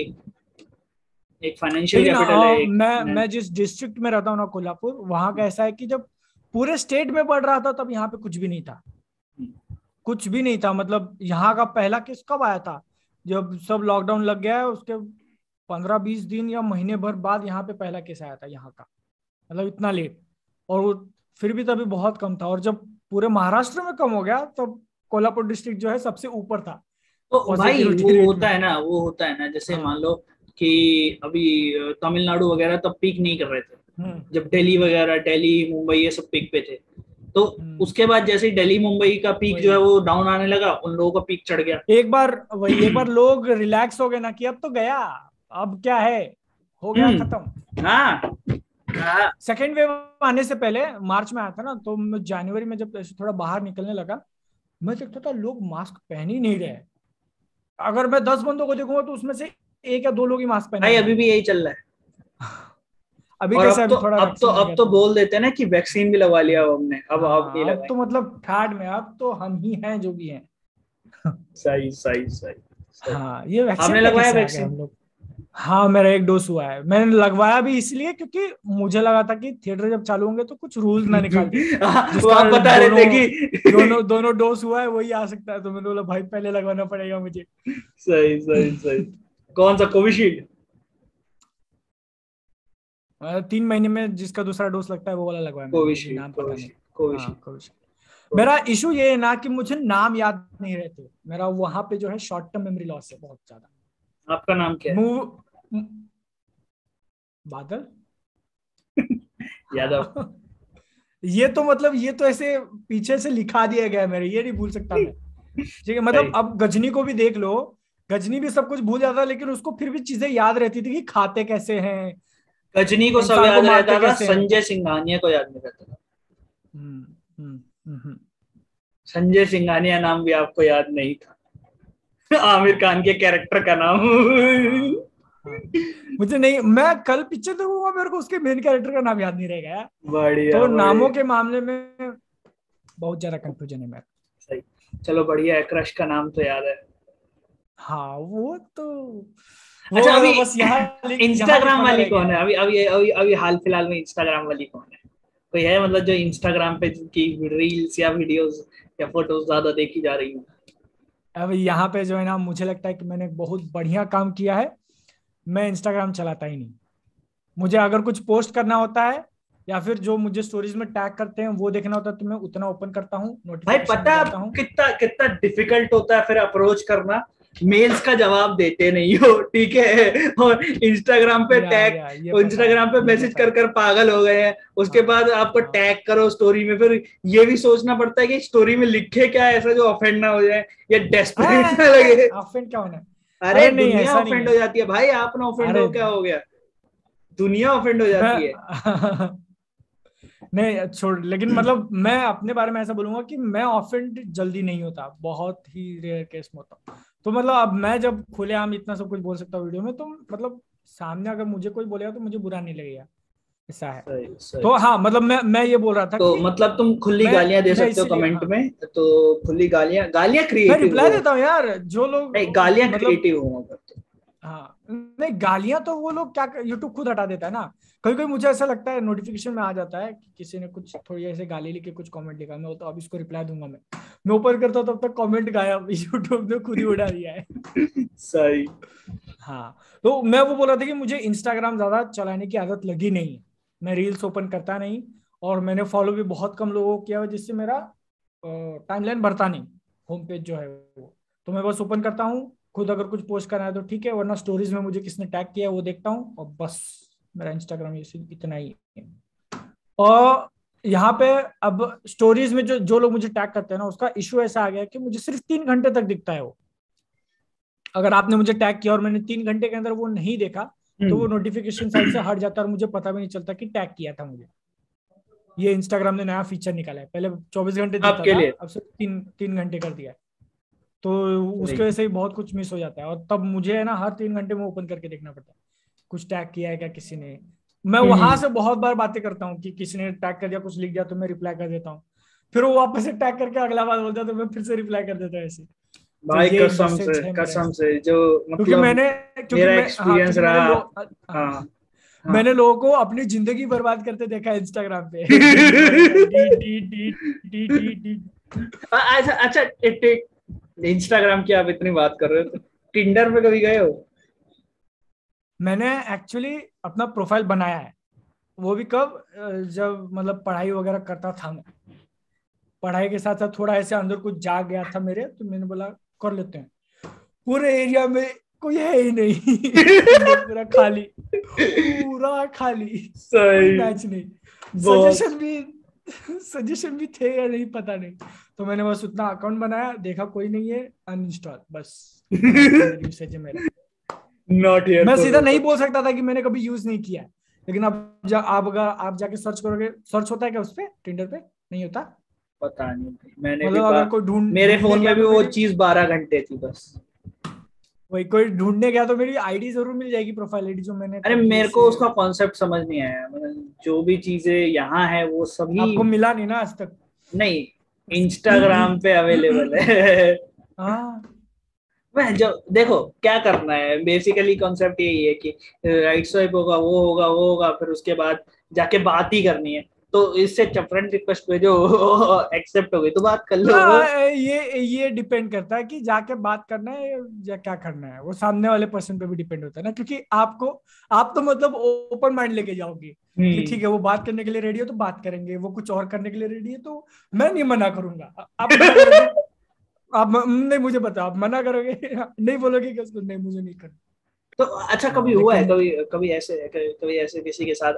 एक फाइनेंशियल लेकिन कैपिटल है एक। मैं जिस डिस्ट्रिक्ट में रहता हूँ ना कोल्हापुर, वहां का ऐसा है कि जब पूरे स्टेट में बढ़ रहा था तब यहाँ पे कुछ भी नहीं था। कुछ भी नहीं था। मतलब यहाँ का पहला केस कब आया था? जब सब लॉकडाउन लग गया है उसके 15-20 दिन या महीने भर बाद यहाँ पे पहला केस आया था यहाँ का। मतलब इतना लेट। और वो फिर भी तभी बहुत कम था, और जब पूरे महाराष्ट्र में कम हो गया तब कोल्हापुर डिस्ट्रिक्ट जो है सबसे ऊपर था तो भाई पॉजिटिविटी वो रेट होता में। है ना, वो होता है ना, जैसे मान हाँ। लो कि अभी तमिलनाडु वगैरह तब पीक नहीं कर रहे थे, हम्म जब दिल्ली वगैरह, दिल्ली मुंबई ये सब पीक पे थे। तो हम्म। उसके बाद जैसे ही दिल्ली मुंबई का पीक जो है वही वो डाउन आने लगा, उन लोगों का पीक चढ़ गया। एक बार लोग रिलैक्स हो गए ना कि अब तो गया, अब क्या है, हो गया खत्म। हाँ हाँ। सेकेंड वेव आने से पहले मार्च में आया था ना, तो जनवरी में जब ऐसे थोड़ा बाहर निकलने लगा, मैं देखता था लोग मास्क पहन ही नहीं रहे। अगर मैं 10 बंदों को देखूंगा तो उसमें से एक या दो लोग ही मास्क पहने भाई हुए अभी मिलेंगे। भी यही चल रहा है। अभी और कैसे, अब तो अभी थोड़ा अब तो वैक्सीन आ अब गया तो तो। बोल देते हैं ना कि वैक्सीन भी लगवा लिया हाँ। अब हमने, अब नहीं हाँ अब तो लगाएंगे। मतलब ठाट में अब तो हम ही हैं जो भी हैं। सही सही सही सही। हाँ ये आपने वैक्सीन का लगवाया कैसे आ गया हम वैक्सीन? लोग। हाँ मेरा एक डोज हुआ है, मैंने लगवाया भी इसलिए क्योंकि मुझे लगा था कि थिएटर जब चालू होंगे तो कुछ रूल्स ना निकाल दे वो जिसका आप बता रहे दोनों थे कि दोनों डोज हुआ है वही आ सकता है, तो मैंने बोला भाई पहले लगवाना पड़ेगा मुझे। सही सही सही। कौन सा, कोविशील्ड? 3 महीने में जिसका दूसरा डोज लगता है वो वाला लगवाया मैंने, मुझे कोविशील्ड नाम पता नहीं। कोविशील्ड हाँ कोविशील्ड कोविशील्ड। मेरा कोविशील्ड। इशू ये है ना कि मुझे नाम याद नहीं रहते, मेरा वहां पे जो है शॉर्ट टर्म मेमोरी लॉस है बहुत ज्यादा। आपका नाम क्या है? मूव बादल। यादव। हाँ। ये तो मतलब ये तो ऐसे पीछे से लिखा दिया गया है मेरे, ये नहीं भूल सकता मैं। ठीक है, मतलब सही। अब गजनी को भी देख लो। गजनी भी सब कुछ भूल जाता, लेकिन उसको फिर भी चीजें याद रहती थी कि खाते कैसे हैं, गजनी को सब इंसान को याद मारते रहता था, कैसे हैं। संजय सिंघानिया को याद नहीं रहता था। हम्म हम्म हम्म। संजय सिंघानिया नाम भी आपको याद नहीं था? आमिर हाँ खान के कैरेक्टर का नाम। हाँ हाँ। मुझे नहीं, मैं कल पिक्चर देखूंगा मेरे को उसके मेन कैरेक्टर का नाम याद नहीं रहेगा। बढ़िया तो नामों बढ़िया। के मामले में बहुत ज्यादा कंफ्यूजन है मेरा। सही। चलो बढ़िया है, क्रश का नाम तो याद है। हाँ वो तो वो अच्छा अभी बस यहाँ इंस्टाग्राम लिखवाना वाली रह कौन गया। है? अभी अभी अभी अभी हाल फिलहाल में इंस्टाग्राम वाली कौन है? कोई है मतलब जो इंस्टाग्राम पे की रील्स या वीडियोस या फोटोज ज्यादा देखी जा रही है? अब यहाँ पे जो है ना, मुझे लगता है कि मैंने बहुत बढ़िया काम किया है। मैं इंस्टाग्राम चलाता ही नहीं। मुझे अगर कुछ पोस्ट करना होता है या फिर जो मुझे स्टोरीज में टैग करते हैं वो देखना होता है, तो मैं उतना ओपन करता हूँ, भाई नोटिफिकेशन पता में है जाता आप हूँ। कितना कितना डिफिकल्ट होता है फिर अप्रोच करना, मेल्स का जवाब देते नहीं हो, ठीक है, और इंस्टाग्राम पे टैग, ये पता है, इंस्टाग्राम पे ये मैसेज पता कर है। कर पागल हो गए हैं। उसके हाँ बाद आपको हाँ टैग करो स्टोरी में, फिर ये भी सोचना पड़ता है कि स्टोरी में लिखे क्या है ऐसा जो ऑफेंड ना हो जाए या डेस्परेट ना लगे। ऑफेंड क्या होना है? अरे अरे नहीं, दुनिया ऐसा नहीं ऑफेंड है। हो जाती है भाई, आप ना ऑफेंड अरे हो क्या हो गया, दुनिया ऑफेंड हो जाती है। मैं नहीं छोड़, लेकिन मतलब मैं अपने बारे में ऐसा बोलूंगा कि मैं ऑफेंड जल्दी नहीं होता, बहुत ही रेयर केस में होता हूं। तो मतलब अब मैं जब खुलेआम इतना सब कुछ बोल सकता हूँ वीडियो में, तो मतलब सामने अगर मुझे कोई बोलेगा तो मुझे बुरा नहीं लगेगा, ऐसा है। सही सही। तो हाँ, मतलब मैं ये बोल रहा था तो कि मतलब तुम खुली मैं गालियां दे मैं सकते हो इसीलिए, कमेंट हाँ, में, तो खुली गालियां, गालियां मैं क्रिएटिव रिप्लाई हो, देता हूँ यार जो लोग, नहीं गालियां मतलब क्रिएटिव हो मतलब। हाँ, नहीं गालियां तो वो लोग क्या, यूट्यूब खुद हटा देता है ना। कभी कभी मुझे ऐसा लगता है, नोटिफिकेशन में आ जाता है कि किसी ने कुछ थोड़ी ऐसे गाली लिख के कुछ कमेंट लिखा, मैं तो अब इसको रिप्लाई दूंगा। मैं ओपन करता हूँ तब तक कमेंट गायब, यूट्यूब ने खुद ही उड़ा दिया है। सही। हाँ, तो मैं वो बोल रहा था कि मुझे इंस्टाग्राम ज्यादा चलाने की आदत लगी नहीं है। मैं रील्स ओपन करता नहीं, और मैंने फॉलो भी बहुत कम लोगों को किया हुआ, जिससे मेरा टाइमलाइन बढ़ता नहीं, होम पेज जो है वो। तो मैं बस ओपन करता हूँ, खुद अगर कुछ पोस्ट करना है तो ठीक है, वरना स्टोरीज में मुझे किसने टैग किया है वो देखता हूँ, और बस मेरा इंस्टाग्राम ये इतना ही है। और यहाँ पे अब स्टोरीज में जो जो लोग मुझे टैग करते हैं ना, उसका इशू ऐसा आ गया है कि मुझे सिर्फ 3 घंटे तक दिखता है वो। अगर आपने मुझे टैग किया और मैंने 3 घंटे के अंदर वो नहीं देखा, तो वो नोटिफिकेशन साइड से हट जाता है और मुझे पता भी नहीं चलता कि टैग किया था मुझे। ये इंस्टाग्राम ने नया फीचर निकाला है, पहले 24 घंटे दिखता आपके था, लिए अब सिर्फ 3 3 घंटे कर दिया है। तो सही। उसके वजह से ही बहुत कुछ मिस हो जाता है, और तब मुझे है ना हर 3 घंटे में ओपन करके देखना पड़ता है, कुछ टैग किया है क्या किसी ने। मैं वहां हम्म। से बहुत बार बातें करता हूँ कि किसी ने टैग कर दिया, कुछ लिख दिया, तो मैं रिप्लाई कर देता हूँ। फिर वो वापस से टैग करके अगला बात बोलता है, तो मैं फिर से रिप्लाई कर देता हूँ ऐसे। तो भाई ये एक कसम से, मैसेज है मेरा कसम ऐसे। से जो क्योंकि मतलब मैंने क्योंकि मेरा मैं हाँ एक्सपीरियंस क्योंकि मैंने रहा। हाँ, हाँ हाँ। मैंने लोगों को अपनी जिंदगी बर्बाद करते देखा है इंस्टाग्राम पे। रील वगैरह का D D D D D D. अच्छा अच्छा, इंस्टाग्राम की आप इतनी बात कर रहे हो, तो टिंडर पे कभी गए हो? मैंने एक्चुअली अपना प्रोफाइल बनाया है, वो भी कब, जब मतलब पढ़ाई वगैरह करता था मैं। पढ़ाई के साथ साथ थोड़ा ऐसे अंदर कुछ जाग गया था मेरे, तो मैंने बोला कर लेते हैं। पूरे एरिया में कोई है ही नहीं। टिंडर पूरा खाली, पूरा खाली, कोई सही। मैच नहीं। बहुत। सजेशन भी सजेशन भी थे या नहीं पता नहीं। तो मैंने बस उतना अकाउंट बनाया, देखा कोई नहीं है, अनइंस्टॉल, बस इतना टिंडर यूसेज है मेरा। नॉट हियर मैं फॉर सीधा नहीं मतलब। बोल सकता था कि मैंने कभी यूज नहीं किया है, लेकिन अब आप अगर आप जाके सर्च करोगे, सर्च होता है क्या उस पे, टिंडर पे नहीं होता? पता नहीं भाई, मैंने भी मतलब अगर कोई मेरे ढूंढने फोन गया में भी तो वो मेरी, चीज 12 घंटे थी बस। वही कोई ढूंढने गया तो मेरी आईडी जरूर मिल जाएगी, प्रोफाइल आईडी जो मैंने अरे कभी मेरे को ऐसे। उसका कॉन्सेप्ट समझ नहीं आया, मतलब जो भी चीजें यहाँ है वो सभी, आपको मिला नहीं ना आज तक? नहीं, इंस्टाग्राम पे अवेलेबल है। हाँ मैं जो देखो क्या करना है, बेसिकली कॉन्सेप्ट यही है कि राइट स्वाइप होगा, वो होगा, वो होगा, फिर उसके बाद जाके बात ही करनी है। तो इससे फ्रेंड रिक्वेस्ट भेजो, एक्सेप्ट हो गई तो बात कर लो। हाँ, ये डिपेंड करता है कि जाके बात करना है या क्या करना है, वो सामने वाले पर्सन पे भी डिपेंड होता है ना, क्योंकि आपको, आप तो मतलब ओपन माइंड लेके जाओगे कि ठीक है वो बात करने के लिए रेडी हो तो बात करेंगे, वो कुछ और करने के लिए रेडी है तो मैं नहीं मना करूंगा। आप मना करोगे? आप नहीं, मुझे बताओ, आप मना करोगे? नहीं बोलोगे कि उसको नहीं, मुझे नहीं करना। तो अच्छा हाँ कभी हुआ है, लेकिन कभी कभी ऐसे किसी के साथ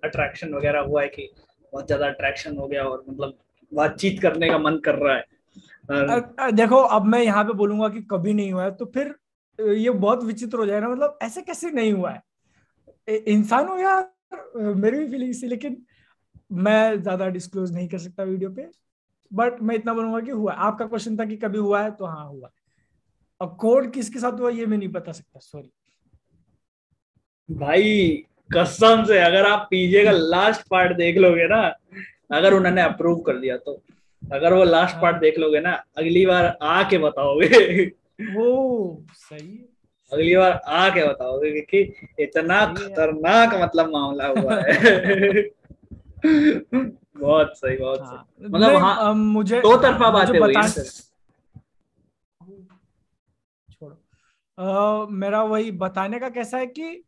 अट्रैक्शन वगैरह हुआ है कि बहुत ज्यादा अट्रैक्शन हो गया और मतलब बातचीत करने का मन कर रहा है और देखो, अब मैं यहाँ पे बोलूंगा कि कभी नहीं हुआ है तो फिर ये बहुत विचित्र हो जाएगा, मतलब ऐसे कैसे नहीं हुआ है। इंसान हो यार, मेरी भी फीलिंग्स थी, लेकिन मैं ज्यादा डिस्क्लोज नहीं कर सकता वीडियो पे। बट मैं इतना बोलूंगा कि हुआ। आपका क्वेश्चन था कि कभी हुआ है, तो हाँ हुआ। अब कोड किसके साथ हुआ ये मैं नहीं बता सकता, सॉरी। भाई कसम से अगर आप पीजे का लास्ट पार्ट देख लोगे ना, अगर उन्होंने अप्रूव कर दिया तो, अगर वो लास्ट पार्ट हाँ, देख लोगे ना, अगली बार आके बताओगे। वो सही है। अगली बार आके बताओगे कि इतना खतरनाक मतलब मामला हुआ है। बहुत सही, बहुत सही। हाँ मतलब नहीं, हाँ, मुझे दो हाँ तरफा मुझे बातें हुई बता ना सर। छोड़ो। मेरा वही बताने का कैसा है कि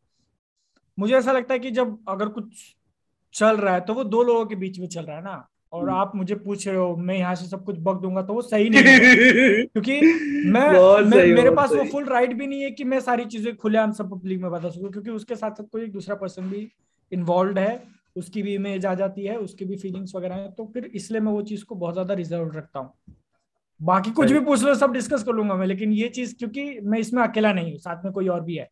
मुझे ऐसा लगता है कि जब अगर कुछ चल रहा है तो वो दो लोगों के बीच में चल रहा है ना, और आप मुझे पूछ रहे हो मैं यहाँ से सब कुछ बक दूंगा, तो वो सही नहीं है यार। क्योंकि बहुत सही, मेरे बहुत पास वो सही। फुल राइट भी नहीं है कि मैं सारी चीजें खुलेआम सब पब्लिक में बता सकूं, क्योंकि उसके साथ साथ कोई एक दूसरा पर्सन भी इन्वॉल्व है, उसकी भी इमेज आ जाती है, उसकी भी फीलिंग्स वगैरह है, तो फिर इसलिए मैं वो चीज को बहुत ज्यादा रिजर्व रखता हूँ। बाकी कुछ भी सही। पूछ लो सब डिस्कस कर लूंगा मैं, लेकिन ये चीज क्योंकि मैं इसमें अकेला नहीं हूँ, साथ में कोई और भी है,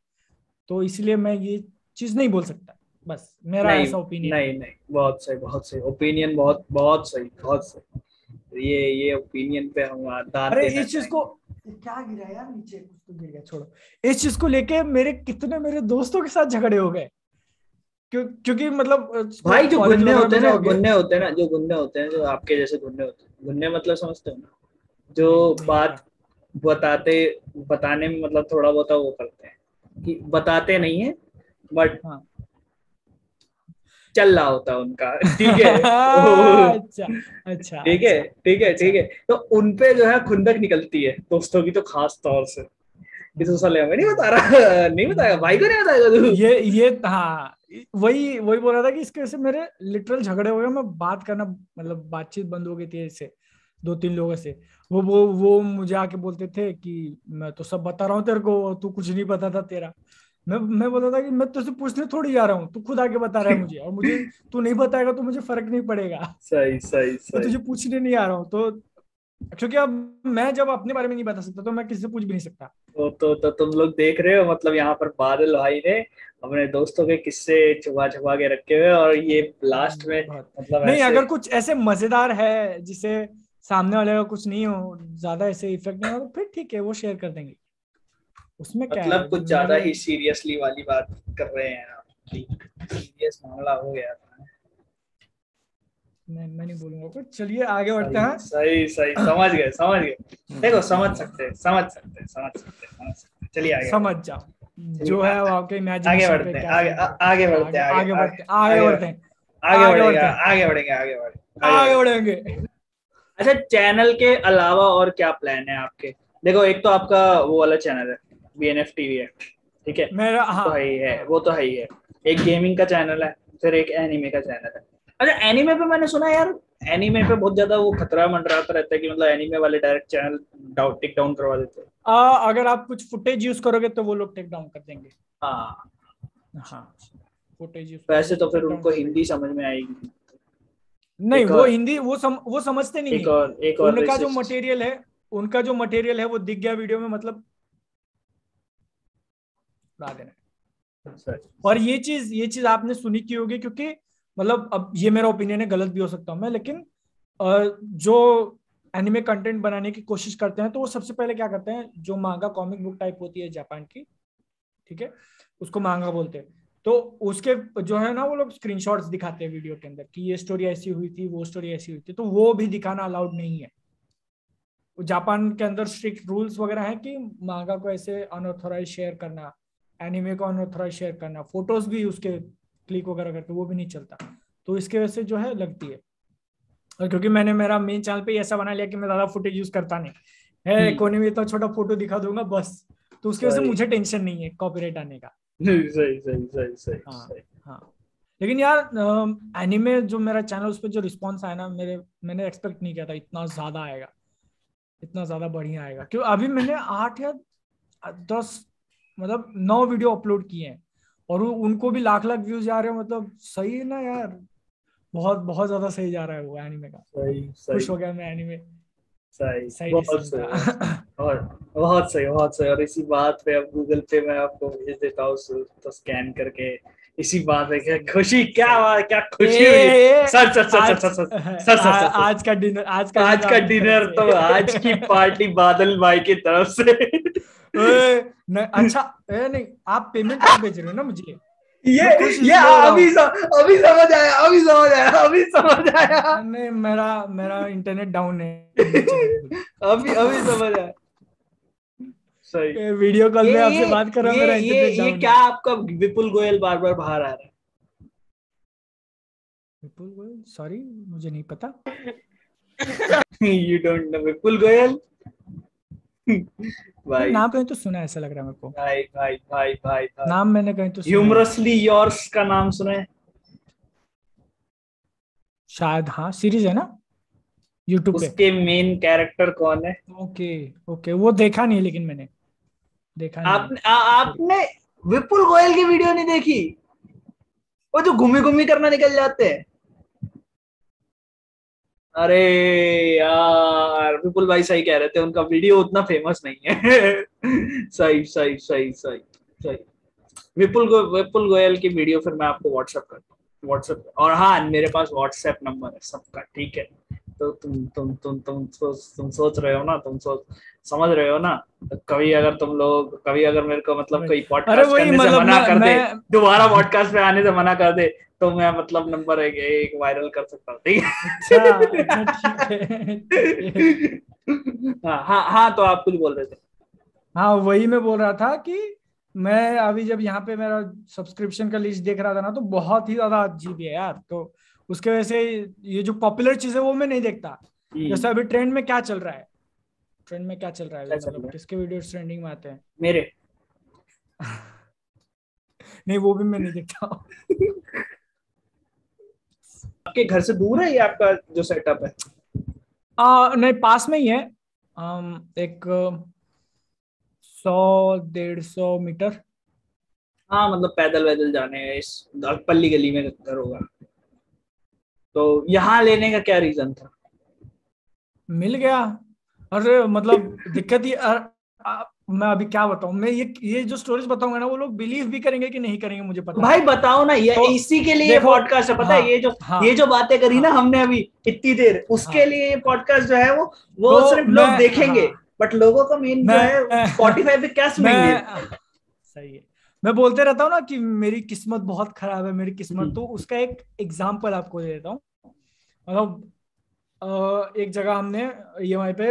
तो इसलिए मैं ये चीज नहीं बोल सकता। बस मेरा नहीं ऐसा ओपिनियन है। नहीं नहीं, बहुत सही, बहुत सही ओपिनियन, बहुत बहुत सही, बहुत सही। ये ओपिनियन पे हम दाद अरे देना इस चीज को चाहेंगे। क्या गिरा यार नीचे, कुछ तो गिर गया, छोड़ो। इस चीज को लेके मेरे दोस्तों के साथ झगड़े हो गए, क्योंकि मतलब भाई जो कॉलेज गुन्ने वगैरह होते में हैं ना, जाओगे। गुन्ने होते हैं ना, जो गुन्ने होते हैं, जो आपके जैसे गुन्ने होते हैं, गुन्ने मतलब समझते हो ना, जो नहीं नहीं बात पता। बताते, बताने में मतलब थोड़ा बहुत वो करते हैं कि बताते नहीं है, बट हाँ। चल रहा होता है उनका, ठीक है। अच्छा अच्छा ठीक है, अच्छा ठीक है, ठीक अच्छा। है। तो उनपे जो है खुंदक निकलती है दोस्तों की, तो खास तौर से कि तू साले हमें नहीं बता हम्म, रहा, नहीं बताएगा भाई को, नहीं बताएगा तू। ये हाँ, वही वही बोल रहा था कि इसके वजह से मेरे लिटरल झगड़े हो गए, मैं बात करना मतलब बातचीत बंद हो गई थी इससे दो तीन लोगों से। वो मुझे आके बोलते थे कि मैं तो सब बता रहा हूँ तेरे को, तू कुछ नहीं पता था तेरा। मैं बोलता था कि मैं तुझसे पूछने थोड़ी जा रहा हूँ, तू खुद आके बता रहा है मुझे, और मुझे तू नहीं बताएगा तो मुझे फर्क नहीं पड़ेगा। सही, सही, मैं सही। तुझे पूछने नहीं आ रहा हूँ तो, क्योंकि अब मैं जब अपने बारे में नहीं बता सकता तो मैं किसी से पूछ भी नहीं सकता। तो तुम लोग देख रहे हो, मतलब यहाँ पर बादल भाई ने अपने दोस्तों के किस्से छुपा छुपा के रखे हुए, और ये लास्ट में बहुत। मतलब नहीं ऐसे, अगर कुछ ऐसे मजेदार है जिसे सामने वाले का कुछ नहीं हो, ज्यादा ऐसे इफेक्ट नहीं हो, तो फिर ठीक है वो शेयर कर देंगे, उसमें क्या मतलब है कुछ ज्यादा मेरे। ही सीरियसली वाली बात कर रहे हैं आप, सीरियस मामला हो गया था। मैं नहीं बोलूंगा कुछ, चलिए आगे बढ़ते सही, हैं। सही, सही, समझ गए, समझ गए। देखो, समझ सकते हैं, समझ सकते हैं, समझ सकते हैं, समझ सकते हैं। चलिए आगे समझ बढ़ते जाओ हैं, चलिए जो है वो आपके आगे इमेजिनेशन पे बढ़ते हैं, क्या आगे चल रहा है, आगे हाँ, बढ़ते आगे हैं, आगे आगे बढ़ते हैं, आगे आगे बढ़ते हैं, आगे आगे बढ़ेंगे, बढ़ते हैं, आगे बढ़ेंगे, आगे बढ़ेंगे, आगे आगे बढ़ेंगे। बढ़ेंगे। अच्छा, चैनल के अलावा और क्या प्लान है आपके? देखो, एक तो आपका वो वाला चैनल है, BNF TV है, ठीक है, मेरा वो हाँ तो है ही है, हाँ। वो तो है ही है। एक गेमिंग का चैनल है, फिर एक एनिमे का चैनल है। अच्छा, एनिमे पे मैंने सुना है यार, एनिमे पे बहुत ज्यादा वो खतरा मंडराता रहता है कि मतलब एनिमे वाले डायरेक्ट चैनल टेक डाउन करवा देते हैं। अगर आप कुछ फुटेज यूज करोगे तो वो लोग टेक डाउन कर देंगे। हाँ। हाँ, फुटेज यूज करोगे वैसे तो तो फिर टेक डाउन उनको कर देंगे। हिंदी समझ में आएगी। नहीं एक वो और, हिंदी वो समझते नहीं एक है। और, एक और उनका जो रेसिस्ट। मटेरियल है उनका जो मटेरियल है वो दिख गया वीडियो में, मतलब उड़ा देना है। और ये चीज आपने सुनी की होगी, क्योंकि मतलब अब ये मेरा ओपिनियन है, गलत भी हो सकता हूँ मैं, लेकिन जो एनिमे कंटेंट बनाने की कोशिश करते हैं तो वो सबसे पहले क्या करते हैं, जो मांगा कॉमिक बुक टाइप होती है जापान की, ठीक है, उसको मांगा बोलते हैं। तो उसके जो है ना वो लोग स्क्रीनशॉट्स दिखाते हैं वीडियो के अंदर कि ये स्टोरी ऐसी हुई थी, वो स्टोरी ऐसी हुई थी, तो वो भी दिखाना अलाउड नहीं है। जापान के अंदर स्ट्रिक्ट रूल्स वगैरह हैं कि मांगा को ऐसे अनऑथोराइज शेयर करना, एनिमे को अनऑथोराइज शेयर करना, फोटोज भी उसके क्लिक वगैरह करके वो भी नहीं चलता। तो इसके वजह से जो है लगती है। और क्योंकि मैंने मेरा मेन चैनल पे ऐसा बना लिया कि मैं ज्यादा फुटेज यूज करता नहीं है, हम्म। कोने में इतना छोटा फोटो दिखा दूंगा बस, तो उसकी वजह से सही, मुझे टेंशन नहीं है कॉपीराइट आने का। सही, सही, सही, सही, हाँ सही। हाँ। लेकिन यार एनिमे जो मेरा चैनल उस पर जो रिस्पॉन्स आया ना, मैंने एक्सपेक्ट नहीं किया था इतना ज्यादा आएगा, इतना ज्यादा बढ़िया आएगा। क्यों अभी मैंने 8 या 10 मतलब 9 वीडियो अपलोड किए हैं, और उनको भी लाख लाख व्यूज जा रहे हैं, मतलब सही है ना यार। बहुत बहुत ज्यादा सही जा रहा है वो एनिमे का। सही, खुश सही, हो गया मैं एनिमे, सही, सही बहुत डिसीजन सही, बहुत सही। था। और बहुत सही, बहुत सही। और इसी बात पे अब गूगल पे मैं आपको भेज देता हूँ, तो स्कैन करके। इसी बात पे क्या सही खुशी, क्या सही। बात, क्या खुशी हुई है। ए सर, सर, सर, सर, आज sir, sir, sir, sir, sir, sir. आज का डिनर, आज का डिनर आज का आपकी तरफ डिनर से। तो, आज की पार्टी बादल भाई की तरफ से। ओए, नहीं अच्छा, नहीं आप पेमेंट आप भेज रहे हो ना मुझे, ये मैं खुश ये इसलिए हो रहा हूँ। अभी समझ आया, अभी समझ आया, अभी समझ आया। नहीं मेरा मेरा इंटरनेट डाउन है नीचे बिल्कुल। अभी अभी समझ आया। सही। वीडियो कॉल पे आपसे बात कर रहा हूँ, मेरा इंटरनेट ये डाउन क्या है। आपका विपुल गोयल बार बार बाहर आ रहा विपुल गोयल, सॉरी मुझे नहीं पता। है? You don't know Vipul Goyal? नहीं, भाई नाम कहीं तो सुना है, ऐसा लग रहा है मेरे को। भाई भाई भाई भाई भाई, नाम मैंने कहीं तो सुना है। ह्यूमरसली योर्स का नाम सुने? शायद, हाँ, सीरीज है ना यूट्यूब पे। उसके मेन कैरेक्टर कौन है? ओके। ओके, वो देखा नहीं है, लेकिन मैंने देखा नहीं है। सॉरी। आपने विपुल गोयल की वीडियो नहीं देखी? वो जो घूमी घूमी करना निकल जाते हैं। अरे यार, विपुल भाई सही कह रहे थे, उनका वीडियो उतना फेमस नहीं है। सही सही सही सही सही। विपुल गोयल की वीडियो फिर मैं आपको व्हाट्सएप करता हूँ, व्हाट्सएप। और हाँ, मेरे पास व्हाट्सएप नंबर है सबका, ठीक है? तो तुम सोच रहे हो ना, तुम सोच समझ रहे हो ना? तो कभी अगर मेरे को मतलब कोई अरे पॉडकास्ट वही, करने से मतलब मना कर दे, मैं दोबारा पॉडकास्ट पे आने से मना कर दे, तो मैं मतलब नंबर एक वायरल कर सकता हूँ, ठीक अच्छा अच्छा, ठीक है ठीक है। है? हाँ हाँ हाँ, तो आप कुछ बोल रहे थे। हाँ, वही मैं बोल रहा था कि मैं अभी जब यहाँ पे मेरा सब्सक्रिप्शन का लिस्ट देख रहा था ना, तो बहुत ही ज्यादा अजीब है यार। तो उसके वजह से ये जो पॉपुलर चीज है वो मैं नहीं देखता। जैसे अभी ट्रेंड में क्या चल रहा है, ट्रेंड में क्या चल रहा है क्या अभी, चल मतलब रहा है? किसके वीडियोस ट्रेंडिंग में आते हैं। मेरे। नहीं, वो भी मैं नहीं देखता हूँ। आपके घर से दूर है ये आपका जो सेटअप है? नहीं, पास में ही है। एक 100-150 मीटर। हाँ, मतलब पैदल वैदल जाने हैं, इस पल्ली गली में घर होगा। तो यहाँ लेने का क्या रीजन था? मिल गया। अरे मतलब दिक्कत ये मैं अभी क्या बताऊं, मैं ये जो स्टोरीज बताऊंगा ना, वो लोग बिलीव भी करेंगे कि नहीं करेंगे मुझे पता भाई नहीं। बताओ ना, ये तो इसी के लिए ये देखो, पॉडकास्ट है, पता हाँ है? हाँ ये जो बातें करी ना हाँ हमने अभी इतनी देर, उसके हाँ, लिए ये पॉडकास्ट जो है वो तो सिर्फ मैं, लोग देखेंगे। हाँ, बट लोगों का मेन जो है मैं स्पॉटिफाई पे क्या सुनेंगे? मैं सही है। मैं बोलते रहता हूँ ना कि मेरी किस्मत बहुत खराब है, मेरी किस्मत, तो उसका एक एग्जाम्पल आपको दे देता हूँ। मतलब एक जगह हमने ईएमआई पे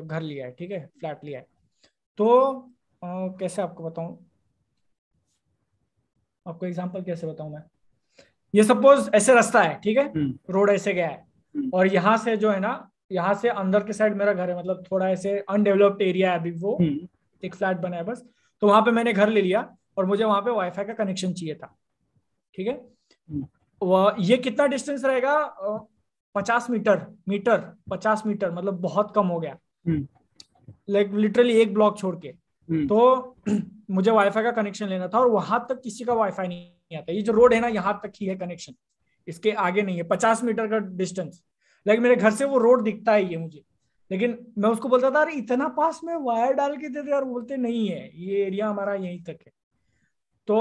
घर लिया है, ठीक है, फ्लैट लिया है। तो कैसे आपको बताऊं, आपको एग्जांपल कैसे बताऊं मैं। ये सपोज ऐसे रास्ता है, ठीक है, हम्म रोड ऐसे गया है, हम्म और यहाँ से जो है ना, यहाँ से अंदर के साइड मेरा घर है, मतलब थोड़ा ऐसे अनडेवलप्ड एरिया है अभी वो, हम्म एक फ्लैट बना है बस। तो वहां पे मैंने घर ले लिया, और मुझे वहां पे वाईफाई का कनेक्शन चाहिए था, ठीक है। हम्म वह ये कितना डिस्टेंस रहेगा, 50 मीटर, 50 मीटर, मतलब बहुत कम हो गया, हम्म लाइक लिटरली एक ब्लॉक छोड़ के। हम्म तो मुझे वाईफाई का कनेक्शन लेना था, और वहां तक किसी का वाईफाई नहीं आता। ये जो रोड है ना, यहाँ तक ही है कनेक्शन, इसके आगे नहीं है, 50 मीटर का डिस्टेंस। लाइक मेरे घर से वो रोड दिखता है ये मुझे, लेकिन मैं उसको बोलता था अरे इतना पास में वायर डाल के दे दे यार, बोलते नहीं है, ये एरिया हमारा यहीं तक है। तो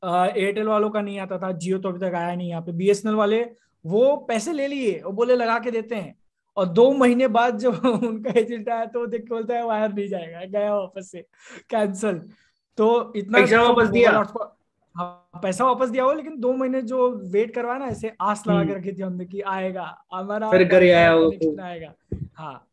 एयरटेल वालों का नहीं आता था, जियो तो अभी तक आया नहीं यहाँ पे, बीएसएनएल वाले वो पैसे ले लिए और बोले लगा के देते हैं। और 2 महीने बाद जब उनका एजेंट आया तो वो देख के बोलता है वायर नहीं जाएगा, गया वापस से, कैंसल। तो इतना पैसा सब वापस दिया? मोबाइल हॉटस्पॉट, हाँ पैसा वापस दिया हो, लेकिन 2 महीने जो वेट करवाया ना, ऐसे आस लगा के रखी थी हमने कि आएगा, हमारा फिर घर वाईफाई आया वो कनेक्शन आएगा। हाँ,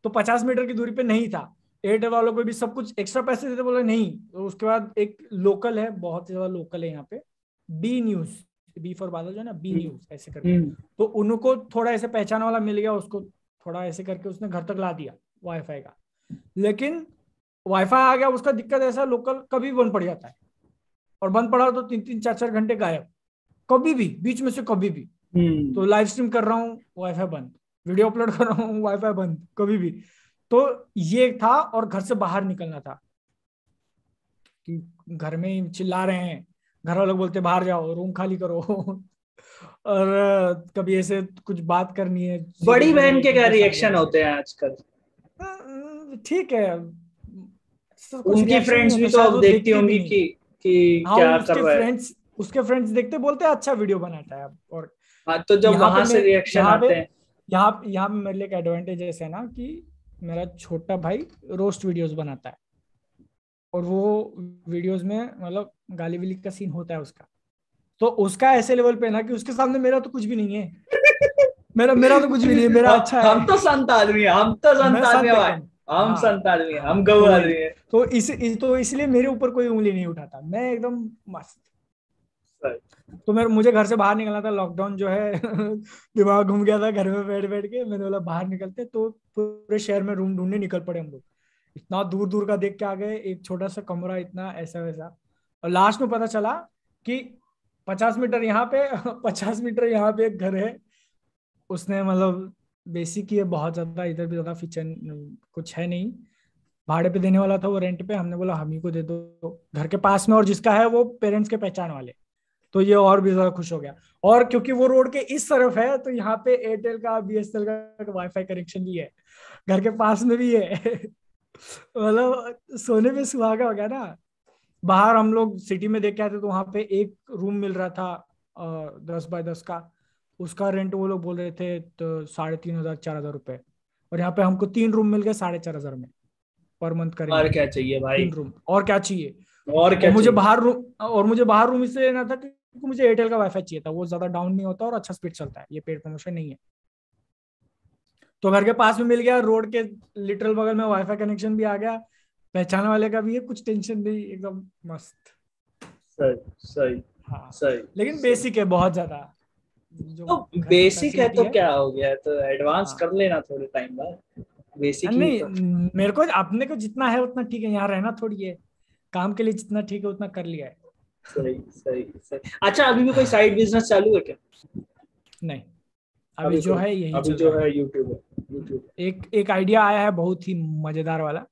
तो 50 मीटर की दूरी पे नहीं था। एयरटेल वालों को भी सब कुछ एक्स्ट्रा पैसे देते, बोले नहीं। तो उसके बाद एक लोकल है, बहुत ही ज्यादा लोकल है यहाँ पे, बी न्यूज, बी फॉर बादल जो है ना, बी हम्म न्यूज ऐसे करके। तो उनको थोड़ा ऐसे पहचान वाला मिल गया, उसको थोड़ा ऐसे करके उसने घर तक ला दिया वाईफाई का। लेकिन वाईफाई आ गया, उसका दिक्कत ऐसा, लोकल कभी बंद पड़ जाता है, और बंद पड़ा तो 3-3 4-4 घंटे गायब, कभी भी बीच में से कभी भी। तो लाइव स्ट्रीम कर रहा हूँ वाईफाई बंद, वीडियो अपलोड कर रहा हूँ वाईफाई बंद, कभी भी। तो ये था, और घर से बाहर निकलना था कि घर में ही चिल्ला रहे हैं, घर वाले बोलते बाहर जाओ, रूम खाली करो। और कभी ऐसे कुछ बात करनी है बड़ी सीरियस वाली, बहन के लेकिन क्या गुस्सा आ गया रिएक्शन ऐसे। होते हैं आजकल? ठीक है, ऐसा कुछ उनकी रिएक्शन नहीं फ्रेंड्स भी होता, तो शायद अब वो देखती देखती भी होंगी नहीं। कि हाँ, क्या कर रहा है। उसके फ्रेंड्स देखते, बोलते हैं अच्छा वीडियो बनाता है। और हाँ, तो जब यहाँ पे वहां से मैं रिएक्शन यहाँ पे आते हैं। यहाँ पे मेरे लिए एक एडवांटेज ऐसा है ना कि मेरा छोटा भाई रोस्ट वीडियोस बनाता है, और वो वीडियोस में मतलब गाली वाली का सीन होता है उसका। तो उसका ऐसे लेवल पे ना कि उसके सामने मेरा तो कुछ भी नहीं है, मेरा मेरा तो कुछ भी नहीं है, मेरा अच्छा हम है। तो संत आदमी है, हम तो संत मैं आदमी शांत है भाई। एकदम। हम हाँ संत आदमी हैं, हाँ, हम गऊ तो आदमी वही, हैं। तो इसलिए मेरे ऊपर कोई उंगली नहीं उठाता, मैं एकदम मस्त। सही। तो मुझे घर से बाहर निकलना था, लॉकडाउन जो है दिमाग घूम गया था घर में बैठ बैठ के, मैंने बोला बाहर निकलते, तो पूरे शहर में रूम ढूंढने निकल पड़े हम लोग। इतना दूर दूर का देख के आ गए, एक छोटा सा कमरा इतना ऐसा वैसा, और लास्ट में पता चला कि 50 मीटर यहाँ पे 50 मीटर यहाँ पे एक घर है, उसने मतलब बेसिक ही है, बहुत ज्यादा इधर भी ज्यादा फीचर कुछ है नहीं, भाड़े पे देने वाला था वो, रेंट पे, हमने बोला हम ही को दे दो घर के पास में, और जिसका है वो पेरेंट्स के पहचान वाले, तो ये और भी ज्यादा खुश हो गया। और क्योंकि वो रोड के इस तरफ है, तो यहाँ पे एयरटेल का बीएसएनएल का वाईफाई कनेक्शन भी है, घर के पास में भी है मतलब सोने पे सुहागा हो गया ना। बाहर हम लोग सिटी में देख के आते तो वहां पे एक रूम मिल रहा था 10 बाय 10 का, उसका रेंट वो लोग बोल रहे थे तो 3,500 4,000 रुपए, और यहाँ पे हमको 3 रूम मिल गए 4,500 में पर मंथ का और रेंट। क्या चाहिए भाई? 3 रूम, और क्या चाहिए। और और क्या मुझे चाहिए? बाहर रूम और मुझे बाहर रूम इसलिए लेना था क्योंकि मुझे एयरटेल का वाईफाई चाहिए था, वो ज्यादा डाउन नहीं होता और अच्छा स्पीड चलता है, ये पेड प्रमोशन नहीं है। तो घर के पास में मिल गया, रोड के लिटरल बगल में वाईफाई कनेक्शन भी आ गया, पहचान वाले का भी है, कुछ टेंशन नहीं, एकदम मस्त। सही सही हाँ, सही लेकिन सही। बेसिक है बहुत ज्यादा, जो तो घर की बेसिक है फैसिलिटी तो है। क्या हो गया, तो एडवांस हाँ कर लेना थोड़े टाइम बाद, बेसिक ही नहीं, तो। मेरे को अपने को जितना है उतना ठीक है, यहाँ रहना थोड़ी है, काम के लिए जितना ठीक है उतना कर लिया है। सही सही सही। अच्छा, अभी भी कोई साइड बिजनेस चालू है क्या? नहीं, अभी अभी जो कोई, है यही अभी चल जो रहा है। है यूट्यूब है, यूट्यूब। एक एक आइडिया आया है बहुत ही मजेदार वाला,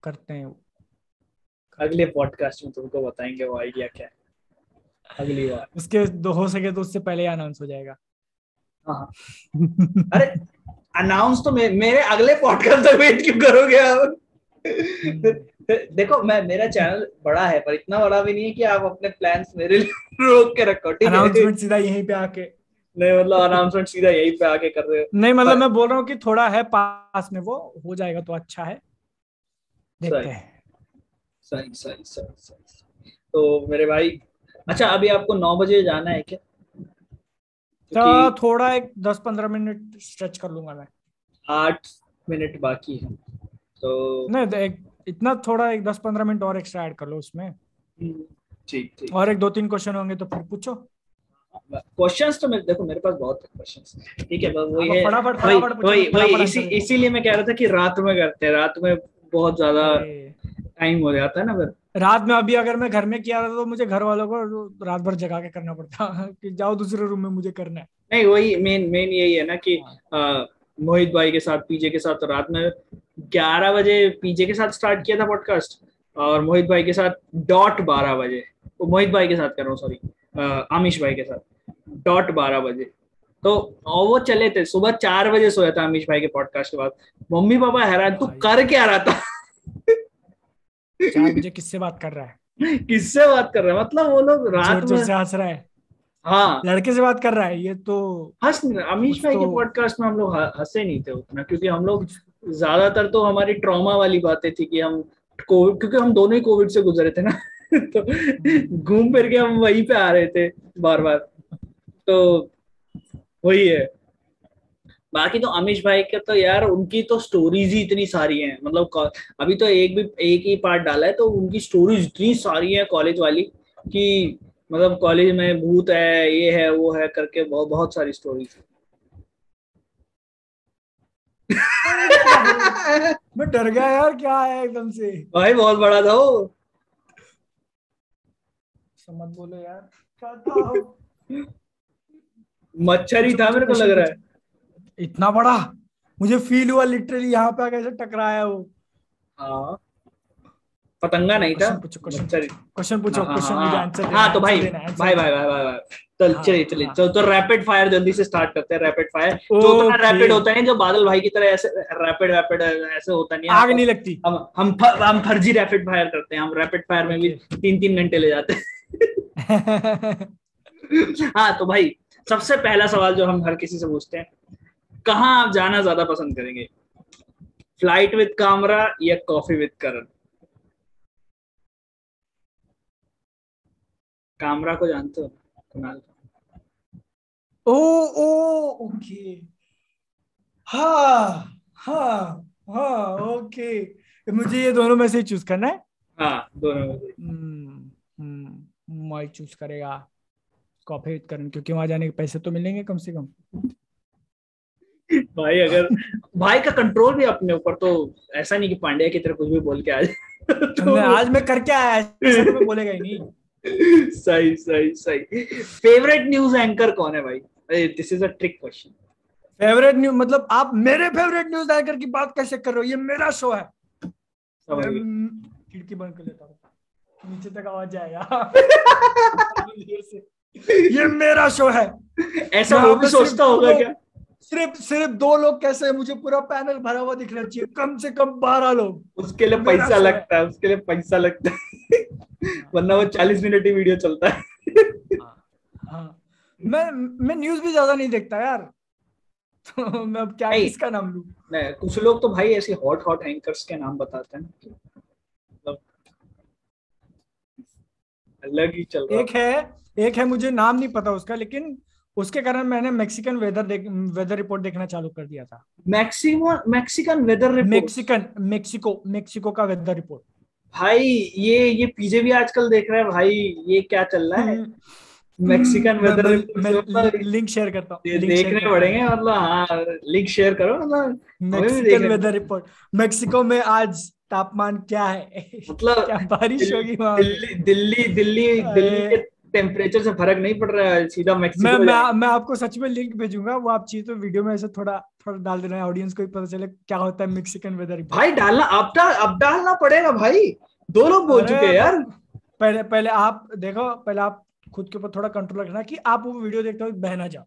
करते हैं वो, करते अगले हैं। पॉडकास्ट में तुमको बताएंगे वो आइडिया क्या है, अगली बार। उसके दो हो सके तो उससे पहले अनाउंस हो जाएगा। हाँ हाँ। अरे, अनाउंस तो मेरे अगले पॉडकास्ट तक वेट क्यों करोगे आप? देखो, मैं, मेरा चैनल बड़ा है पर इतना बड़ा भी नहीं है कि आप अपने प्लान्स मेरे लिए रोक के रखो, ठीक है? अनाउंसमेंट सीधा यहीं पे आके। नहीं मतलब अनाउंसमेंट सीधा यहीं पे आके कर रहे हो? नहीं मतलब पर मैं बोल रहा हूँ कि थोड़ा है पास में, वो हो जाएगा तो अच्छा है, देखते सही हैं। सही सही सही सही। तो मेरे भाई, अच्छा अभी आपको 9 बजे जाना है क्या? तो क्योंकि थोड़ा एक 10-15 मिनट स्ट्रेच कर लूंगा मैं। 8 मिनट बाकी है तो। नहीं तो एक इतना थोड़ा एक 10-15 मिनट और एक्स्ट्रा ऐड कर लो उसमें, ठीक ठीक और ठीक। एक दो तीन क्वेश्चन होंगे तो फिर पूछो। क्वेश्चंस तो मैं, देखो मेरे पास बहुत है क्वेश्चंस, ठीक है, बस हाँ वही तो है। फटाफट वही फटाफट पूछो, वही मैं वही फटाफट इसी आंसर देता हूँ। इसीलिए मैं कह रहा था कि रात में करते हैं, रात में बहुत ज्यादा अरे टाइम हो जाता है ना फिर। रात में अभी अगर मैं घर में किया था तो मुझे घर वालों को रात भर जगा के करना पड़ता कि जाओ दूसरे रूम में मुझे करना है। नहीं, वही मेन मेन यही है ना कि हाँ मोहित भाई के साथ, पीजे के साथ, तो रात में 11 बजे पीजे के साथ स्टार्ट किया था पॉडकास्ट, और मोहित भाई के साथ .12 बजे, वो मोहित भाई के साथ कर रहा हूँ, सॉरी, आमिश भाई के साथ .12 बजे। तो और वो चले थे, सुबह 4 बजे सोया था अमीश भाई के पॉडकास्ट के बाद। मम्मी पापा हैरान, तू भाई, कर क्या रहा था? 4 बजे किससे बात कर रहा है? किससे बात कर रहे हैं, मतलब वो लोग रात जोर जोर में। से हंस रहा है, हाँ, लड़के से बात कर रहा है ये तो। हंस, अमीश कुछ भाई तो के पॉडकास्ट में हम लोग हंसे नहीं थे उतना, क्योंकि हम लोग कुछ ज्यादातर तो हमारी ट्रॉमा वाली बातें थी कि हम कोविड, क्योंकि हम दोनों ही कोविड से गुजरे थे ना तो घूम फिर के हम वहीं पे आ रहे थे बार बार, तो वही है। बाकी तो अमीश भाई के तो यार, उनकी तो स्टोरीज ही इतनी सारी हैं, मतलब अभी तो एक ही पार्ट डाला है, तो उनकी स्टोरीज इतनी सारी हैं कॉलेज वाली, कि मतलब कॉलेज में भूत है, ये है वो है करके बहुत बहुत सारी स्टोरीज। क्या है? मैं डर गया यार, क्या है एकदम से। भाई बहुत बड़ा था वो। सब मत बोलो यार, क्या था? मच्छर ही पूछो था पूछो, मेरे को लग क्वेश्चन रहा पूछो। है। इतना बड़ा, मुझे फील हुआ लिटरली यहाँ पे आके ऐसे टकराया वो। हाँ, पतंगा नहीं था, क्वेश्चन पूछो, क्वेश्चन मच्छर। पूछो, क्वेश्चन हाँ पूछो, हाँ हाँ क्वेश्चन मुझे आंसर हाँ देना हाँ, है, तो आंसर भाई देना है, आंसर भाई देना भाई है। भाई भाई भाई, चल हाँ चलिए चलिए, हाँ, तो रैपिड फायर जल्दी से स्टार्ट करते हैं, रैपिड फायर। जो उतना ओके। रैपिड होता है, जो बादल भाई की तरह ऐसे रैपिड रैपिड ऐसे होता नहीं है। आग नहीं लगती। हम फर्जी रैपिड फायर करते हैं, हम रैपिड फायर में भी ओके 3-3 घंटे ले जाते हैं हाँ तो भाई, सबसे पहला सवाल जो हम हर किसी से पूछते हैं, कहाँ आप जाना ज्यादा पसंद करेंगे? फ्लाइट विद कामरा या कॉफी विद करण? कामरा को जानते हो, कुणाल? ओ ओ ओके, हाँ हाँ, हाँ ओके, मुझे ये दोनों में से चूज करना है। हाँ दोनों में से। मैं चूज करेगा कॉफी विद करण, क्योंकि वहां जाने के पैसे तो मिलेंगे कम से कम। भाई अगर भाई का कंट्रोल भी अपने ऊपर, तो ऐसा नहीं कि पांड्या की तरह कुछ भी बोल के आ जाए मैं तो आज मैं करके आया, ऐसा तो मैं बोलेगा ही नहीं। सही सही सही। फेवरेट न्यूज एंकर कौन है भाई? This is a trick question. Favourite news मतलब आप मेरे फेवरेट न्यूज एंकर की बात कैसे कर रहे हो? ये मेरा शो है। समझ गए। खिड़की बंद कर लेता हूँ, नीचे तक आवाज जाएगा। ये मेरा शो है। ऐसा वो भी सोचता होगा क्या? सिर्फ सिर्फ 2 लोग कैसे, मुझे पूरा पैनल भरा हुआ दिखना चाहिए, कम से कम 12 लोग। उसके लिए मेरा पैसा शो है। लगता है, उसके लिए पैसा लगता है वरना वो 40 मिनट ही वीडियो चलता है। हाँ हाँ। मैं न्यूज भी ज्यादा नहीं देखता यार। तो मैं अब क्या नहीं किसका नाम लूं? नहीं, कुछ लोग तो भाई ऐसे हॉट हॉट एंकर्स के नाम बताते हैं, मतलब अलग ही चल रहा। एक है मुझे नाम नहीं पता उसका, लेकिन उसके कारण मैंने मैक्सिकन वेदर रिपोर्ट देखना चालू कर दिया था। Mexican weather report. मेक्सिको का वेदर रिपोर्ट। भाई ये पीजे भी आजकल देख रहा है भाई, ये क्या चल रहा है? मैक्सिकन वेदर रिपोर्ट मैं से मतलब लिंक शेयर करता हूँ, ये लिंक शेयर देखने करता हूँ। पड़ेंगे, मतलब हाँ लिंक शेयर करो, मतलब हमें भी मैक्सिकन देखने वेदर रिपोर्ट। मैक्सिको में आज तापमान क्या है? मतलब क्या बारिश होगी वहां पे? दिल्ली दिल्ली दिल्ली दिल्ली के टेम्परेचर से फर्क नहीं पड़ रहा है, सीधा मैं मैक्सिको जाएंगे। मैं मैं आपको सच में लिंक भेजूंगा, वो आप चाहिए तो वीडियो में ऐसे थोड़ा थोड़ा डाल देना है, ऑडियंस को भी पता चले क्या होता है मैक्सिकन वेदर रिपोर्ट। भाई डालना, अब डालना पड़ेगा भाई, 2 लोग बोल चुके हैं अरे तो यार। पहले पहले आप देखो, पहले आप खुद के ऊपर थोड़ा कंट्रोल रखना कि आप वो वीडियो देखते हो बह ना जाओ,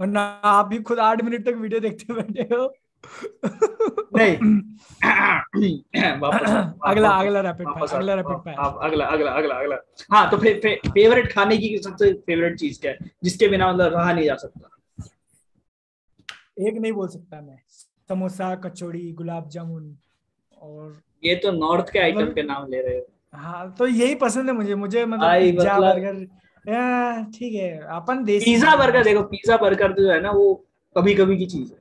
वरना आप भी खुद 8 मिनट तक वीडियो देखते बैठे हो। नहीं वापस अगला वापस अगला रैपिड फायर, वापस अगला रैपिड फायर। आप अगला अगला अगला अगला। हाँ तो फेवरेट खाने की सबसे फेवरेट चीज क्या है जिसके बिना मतलब रहा नहीं जा सकता? एक नहीं बोल सकता मैं, समोसा, कचौड़ी, गुलाब जामुन और ये तो नॉर्थ के आइटम के मतलब नाम ले रहे हो हाँ, तो यही पसंद है मुझे मतलब भाई, पिज्जा मतलब बर्गर। ठीक है, अपन देसी पिज्जा हैं बर्गर, देखो मस्त। पिज्जा बर्गर जो है ना वो कभी कभी की चीज है।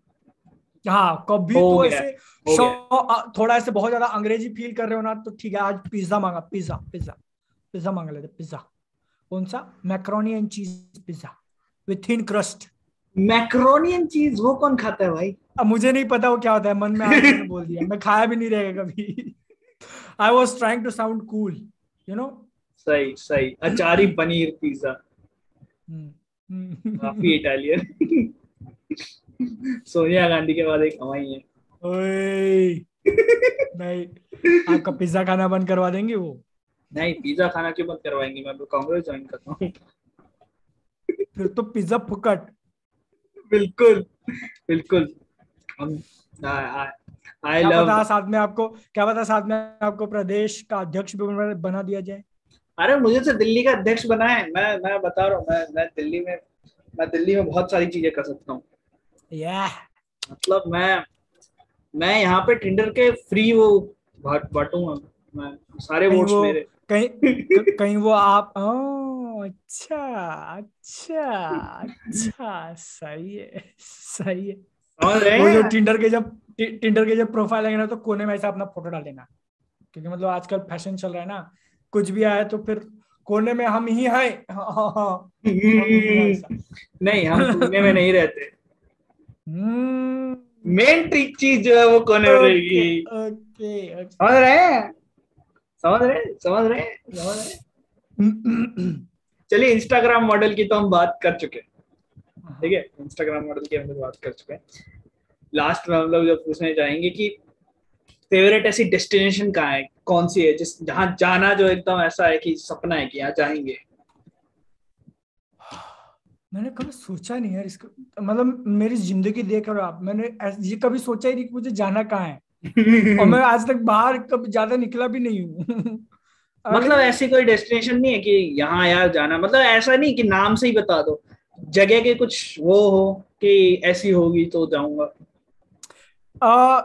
हाँ कभी हो तो गया ऐसे हो गया। थोड़ा ऐसे बहुत ज्यादा अंग्रेजी फील कर रहे हो ना, तो ठीक है आज पिज्जा मांगा, पिज्जा पिज्जा पिज्जा मांग लेते, पिज्जा। कौन सा? मैक्रोनी एंड चीज pizza with thin crust. Macaroni and चीज वो कौन खाता है भाई? अब मुझे नहीं पता वो क्या होता है, मन में आया तो मैंने बोल दिया, मैं खाया भी नहीं रहेगा कभी। I was trying to sound cool, you know. सही सही, अचारी पनीर पिज्जा, काफी इटालियन सोनिया गांधी के बाद एक हमारी है। ओए नहीं, आपका पिज्जा खाना बंद करवा देंगे वो। नहीं पिज्जा खाना क्यों बंद करवाएंगे, मैं तो कांग्रेस ज्वाइन करता हूँ। फिर तो पिज्जा फुकट। बिल्कुल बिल्कुल। हम आई क्या लव। पता साथ में आपको, क्या पता साथ में आपको प्रदेश का अध्यक्ष भी बना दिया जाए। अरे मुझे तो दिल्ली का अध्यक्ष बनाए, मैं बता रहा हूँ, मैं दिल्ली में बहुत सारी चीजें कर सकता हूँ। या मतलब मैं यहाँ पे टिंडर के फ्री वो बांटूंगा, मैं सारे कहीं वोट्स वो मेरे। कहीं कहीं वो आप अच्छा अच्छा अच्छा, सही है सही है। समझ रहे वो जो हैं? टिंडर के जब प्रोफाइल आएगा ना, तो कोने में ऐसा अपना फोटो डाल देना, क्योंकि मतलब आजकल फैशन चल रहा है ना, कुछ भी आए तो फिर कोने में हम ही हैं। हाँ हाँ हाँ, हम ही हैं ऐसा। नहीं हम कोने में नहीं रहते, हम्म। मेन ट्रिक चीज जो है वो कोने में ओके रहेगी। ओके समझ ओके। रहे हैं? समझ रहे हैं। चलिए इंस्टाग्राम मॉडल की तो हम बात कर चुके हैं, ठीक है, इंस्टाग्राम मॉडल की हम लोग बात कर चुके हैं। लास्ट में हम लोग जब पूछने जाएंगे कि फेवरेट ऐसी डेस्टिनेशन कहाँ है, कौन सी है जिस जहाँ जाना जो एकदम ऐसा है कि सपना है कि यहाँ जाएंगे। मैंने कभी सोचा नहीं यार इसको, मतलब मेरी जिंदगी देख रहे हो आप, मैंने ये कभी सोचा ही नहीं कि मुझे जाना कहाँ है। और मैं आज तक बाहर कभी ज्यादा निकला भी नहीं हूँ। मतलब लेकिन ऐसी कोई डेस्टिनेशन नहीं है कि यहाँ यार जाना, मतलब ऐसा नहीं कि नाम से ही बता दो, जगह के कुछ वो हो कि ऐसी होगी तो जाऊंगा। आ,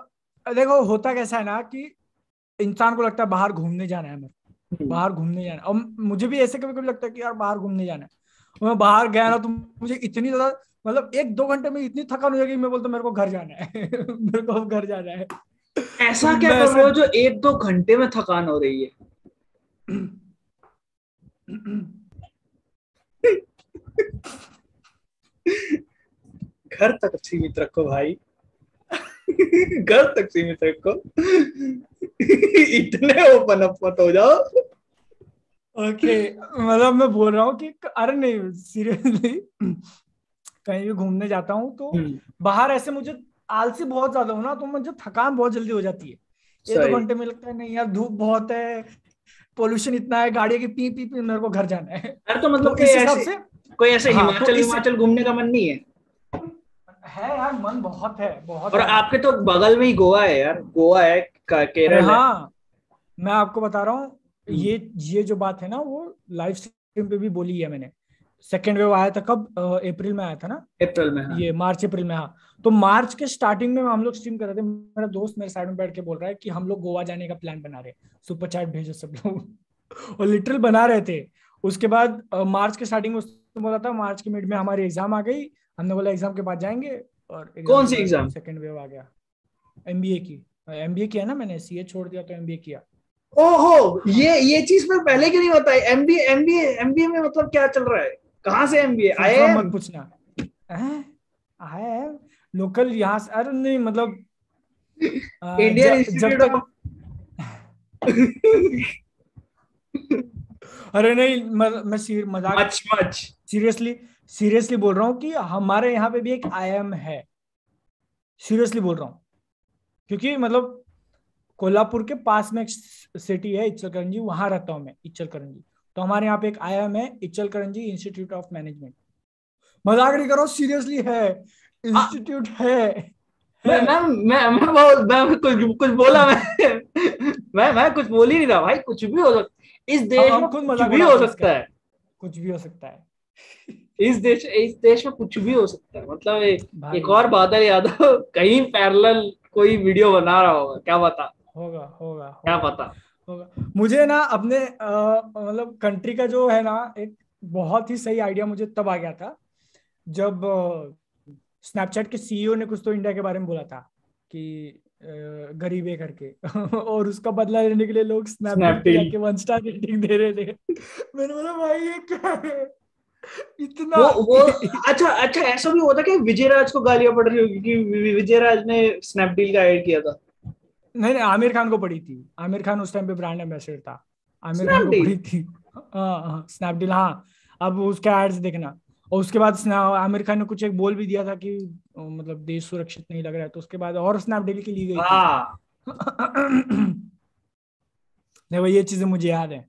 देखो होता कैसा है ना कि इंसान को लगता है बाहर घूमने जाना है, हमें बाहर घूमने जाना है। और मुझे भी ऐसे कभी कभी लगता है कि यार बाहर घूमने जाना है। और मैं बाहर गया ना, तो मुझे इतनी ज्यादा, मतलब 1-2 घंटे में इतनी थकान हो जाएगी, मैं बोलता हूँ मेरे को घर जाना है। मेरे को अब घर जाना है। ऐसा क्या कर रहे हो जो 1-2 घंटे में थकान हो रही है? घर तक सीमित रखो भाई। घर तक सीमित रखो। इतने ओपन अप मत हो जाओ। ओके मतलब मैं बोल रहा हूँ कि अरे नहीं सीरियसली कहीं भी घूमने जाता हूँ तो बाहर ऐसे मुझे आलसी बहुत ज्यादा हूँ ना, तो मुझे थकान बहुत जल्दी हो जाती है। 1-2 सही। घंटे में लगता है नहीं यार धूप बहुत है, पोल्यूशन इतना है, गाड़ी की पी पी पी मेरे को घर जाना है। अरे तो मतलब तो इस हिसाब से कोई ऐसे हाँ तो हिमाचल इस हिमाचल घूमने का मन नहीं है? है यार, मन बहुत है, बहुत और है मन। आपके तो बगल में ही गोवा है यार, गोवा है, अरे केरल है। हाँ, मैं आपको बता रहा हूँ, हम्म, ये जो बात है ना वो लाइव स्ट्रीम पे भी बोली है मैंने। सेकेंड वेव आया था कब, अप्रैल में आया था ना, अप्रैल में, हाँ। ये मार्च अप्रैल में। हाँ तो मार्च के स्टार्टिंग में हम लोग स्ट्रीम कर रहे थे, मेरा दोस्त मेरे साइड में बैठ के बोल रहा है कि हम लोग गोवा जाने का प्लान बना रहे हैं, सुपर चैट भेजो सब लोग। और लिटरल बना रहे थे। उसके बाद मार्च के स्टार्टिंग में उसने बोला था मार्च के मिड में हमारी एग्जाम आ गई, हमने बोला एग्जाम के बाद जाएंगे, और एग्जाम कौन के सी बाद एग्जाम? सेकेंड वेव आ गया। एमबीए की, एमबीए किया ना मैंने, सीए छोड़ दिया तो एमबीए किया। ओहो, हाँ ये चीज मैं पहले क्यों नहीं बताई? एमबीए एमबीए एमबीए में मतलब क्या चल रहा है? कहाँ से एमबीए? पूछना आईआईएम? मत पूछना है लोकल यहाँ से, अरे नहीं मतलब इंडियन जब इंस्टीट्यूट तक ऑफ। अरे नहीं मैं मजाक मच मच। सीरियसली सीरियसली बोल रहा हूँ कि हमारे यहाँ पे भी एक आईएम है, सीरियसली बोल रहा हूँ। क्योंकि मतलब कोल्हापुर के पास में एक सिटी है इच्चलकरंजी, वहां रहता हूँ मैं, इच्चलकरंजी। तो हमारे यहाँ पे एक आईएम है, इच्चलकरंजी इंस्टीट्यूट ऑफ मैनेजमेंट। मजाक नहीं करो, सीरियसली है, इंस्टीट्यूट मैं है। मैं मैं कुछ कुछ बोला मैं। मैं कुछ बोल ही नहीं रहा भाई, कुछ भी हो सकता है इस देश में, हम खुद कुछ मजाक भी हो उड़ाते हैं इसका, सकता है। कुछ भी हो सकता है। इस देश में कुछ भी हो सकता है, मतलब एक भाई और बादल यादव कहीं पैरेलल कोई वीडियो बना रहा होगा, क्या पता। होगा होगा क्या होगा पता। होगा। मुझे ना अपने मतलब कंट्री का जो है ना एक बहुत ही सही आइडिया मुझे तब आ गया था जब स्नैपचैट के सीईओ ने कुछ तो इंडिया के बारे में बोला था कि गरीब है करके। और उसका बदला लेने के लिए लोग स्नैपडील पे स्नैपडील। जाके 1 स्टार रेटिंग दे रहे थे। मैंने बोला भाई ये क्या है इतना। वो अच्छा अच्छा, ऐसा भी होता कि विजयराज को गालियां पड़ रही होगी कि विजयराज ने स्नैपडील का ऐड किया था? नहीं नहीं, आमिर खान को पड़ी थी, आमिर खान उस टाइम पे ब्रांड एम्बेसडर था, आमिर खान को स्नैपडील। पड़ी थी। हाँ स्नैपडील हाँ। अब उसका एड्स देखना। और उसके बाद आमिर खान ने कुछ एक बोल भी दिया था कि मतलब देश सुरक्षित नहीं लग रहा है, तो उसके बाद और स्नैपडील की ली गई थी। हाँ, नहीं भाई ये चीजें मुझे याद है।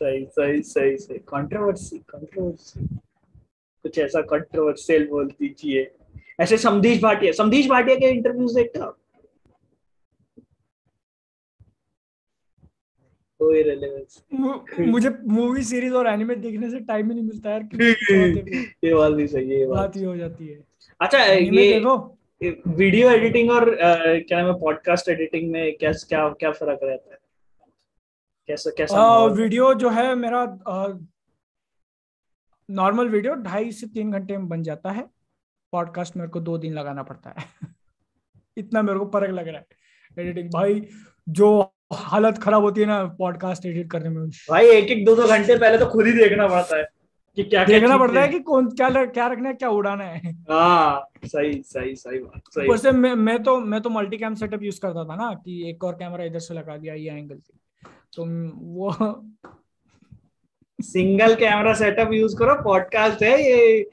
सही सही सही सही। कंट्रोवर्सी कंट्रोवर्सी, कुछ ऐसा कंट्रोवर्शियल बोल दीजिए। ऐसे समधीश भाटिया के इंटरव्यूज देखते हो आप? कोई रेलेवेंस। मुझे मूवी सीरीज और एनिमे देखने से टाइम ही नहीं मिलता यार, किसी चौथे पे ये बात भी सही है, ये बात भी बात ही सही हो जाती है। है। अच्छा, एनिमे देखो। ये वीडियो एडिटिंग और क्या नाम है, पॉडकास्ट एडिटिंग में क्या क्या क्या फर्क रहता है? कैसा कैसा माहौल है? वीडियो जो है मेरा नॉर्मल वीडियो 2.5 से 3 घंटे में बन जाता है, पॉडकास्ट मेरे को 2 दिन लगाना पड़ता है। इतना मेरे को फर्क लग रहा है एडिटिंग भाई। जो हालत खराब होती है ना पॉडकास्ट एडिट करने में, भाई एक एक दो दो घंटे पहले तो खुद ही देखना पड़ता है कि क्या क्या देखना चीजें पड़ता है हैं। कि कौन क्या क्या रखना है, क्या उड़ाना है। हाँ, सही सही सही बात, सही ऊपर बात। से मैं तो मल्टी कैम सेटअप यूज करता था ना, कि एक और कैमरा इधर से लगा दिया ये एंगल से, तो वो सिंगल कैमरा सेटअप यूज करो, पॉडकास्ट है ये,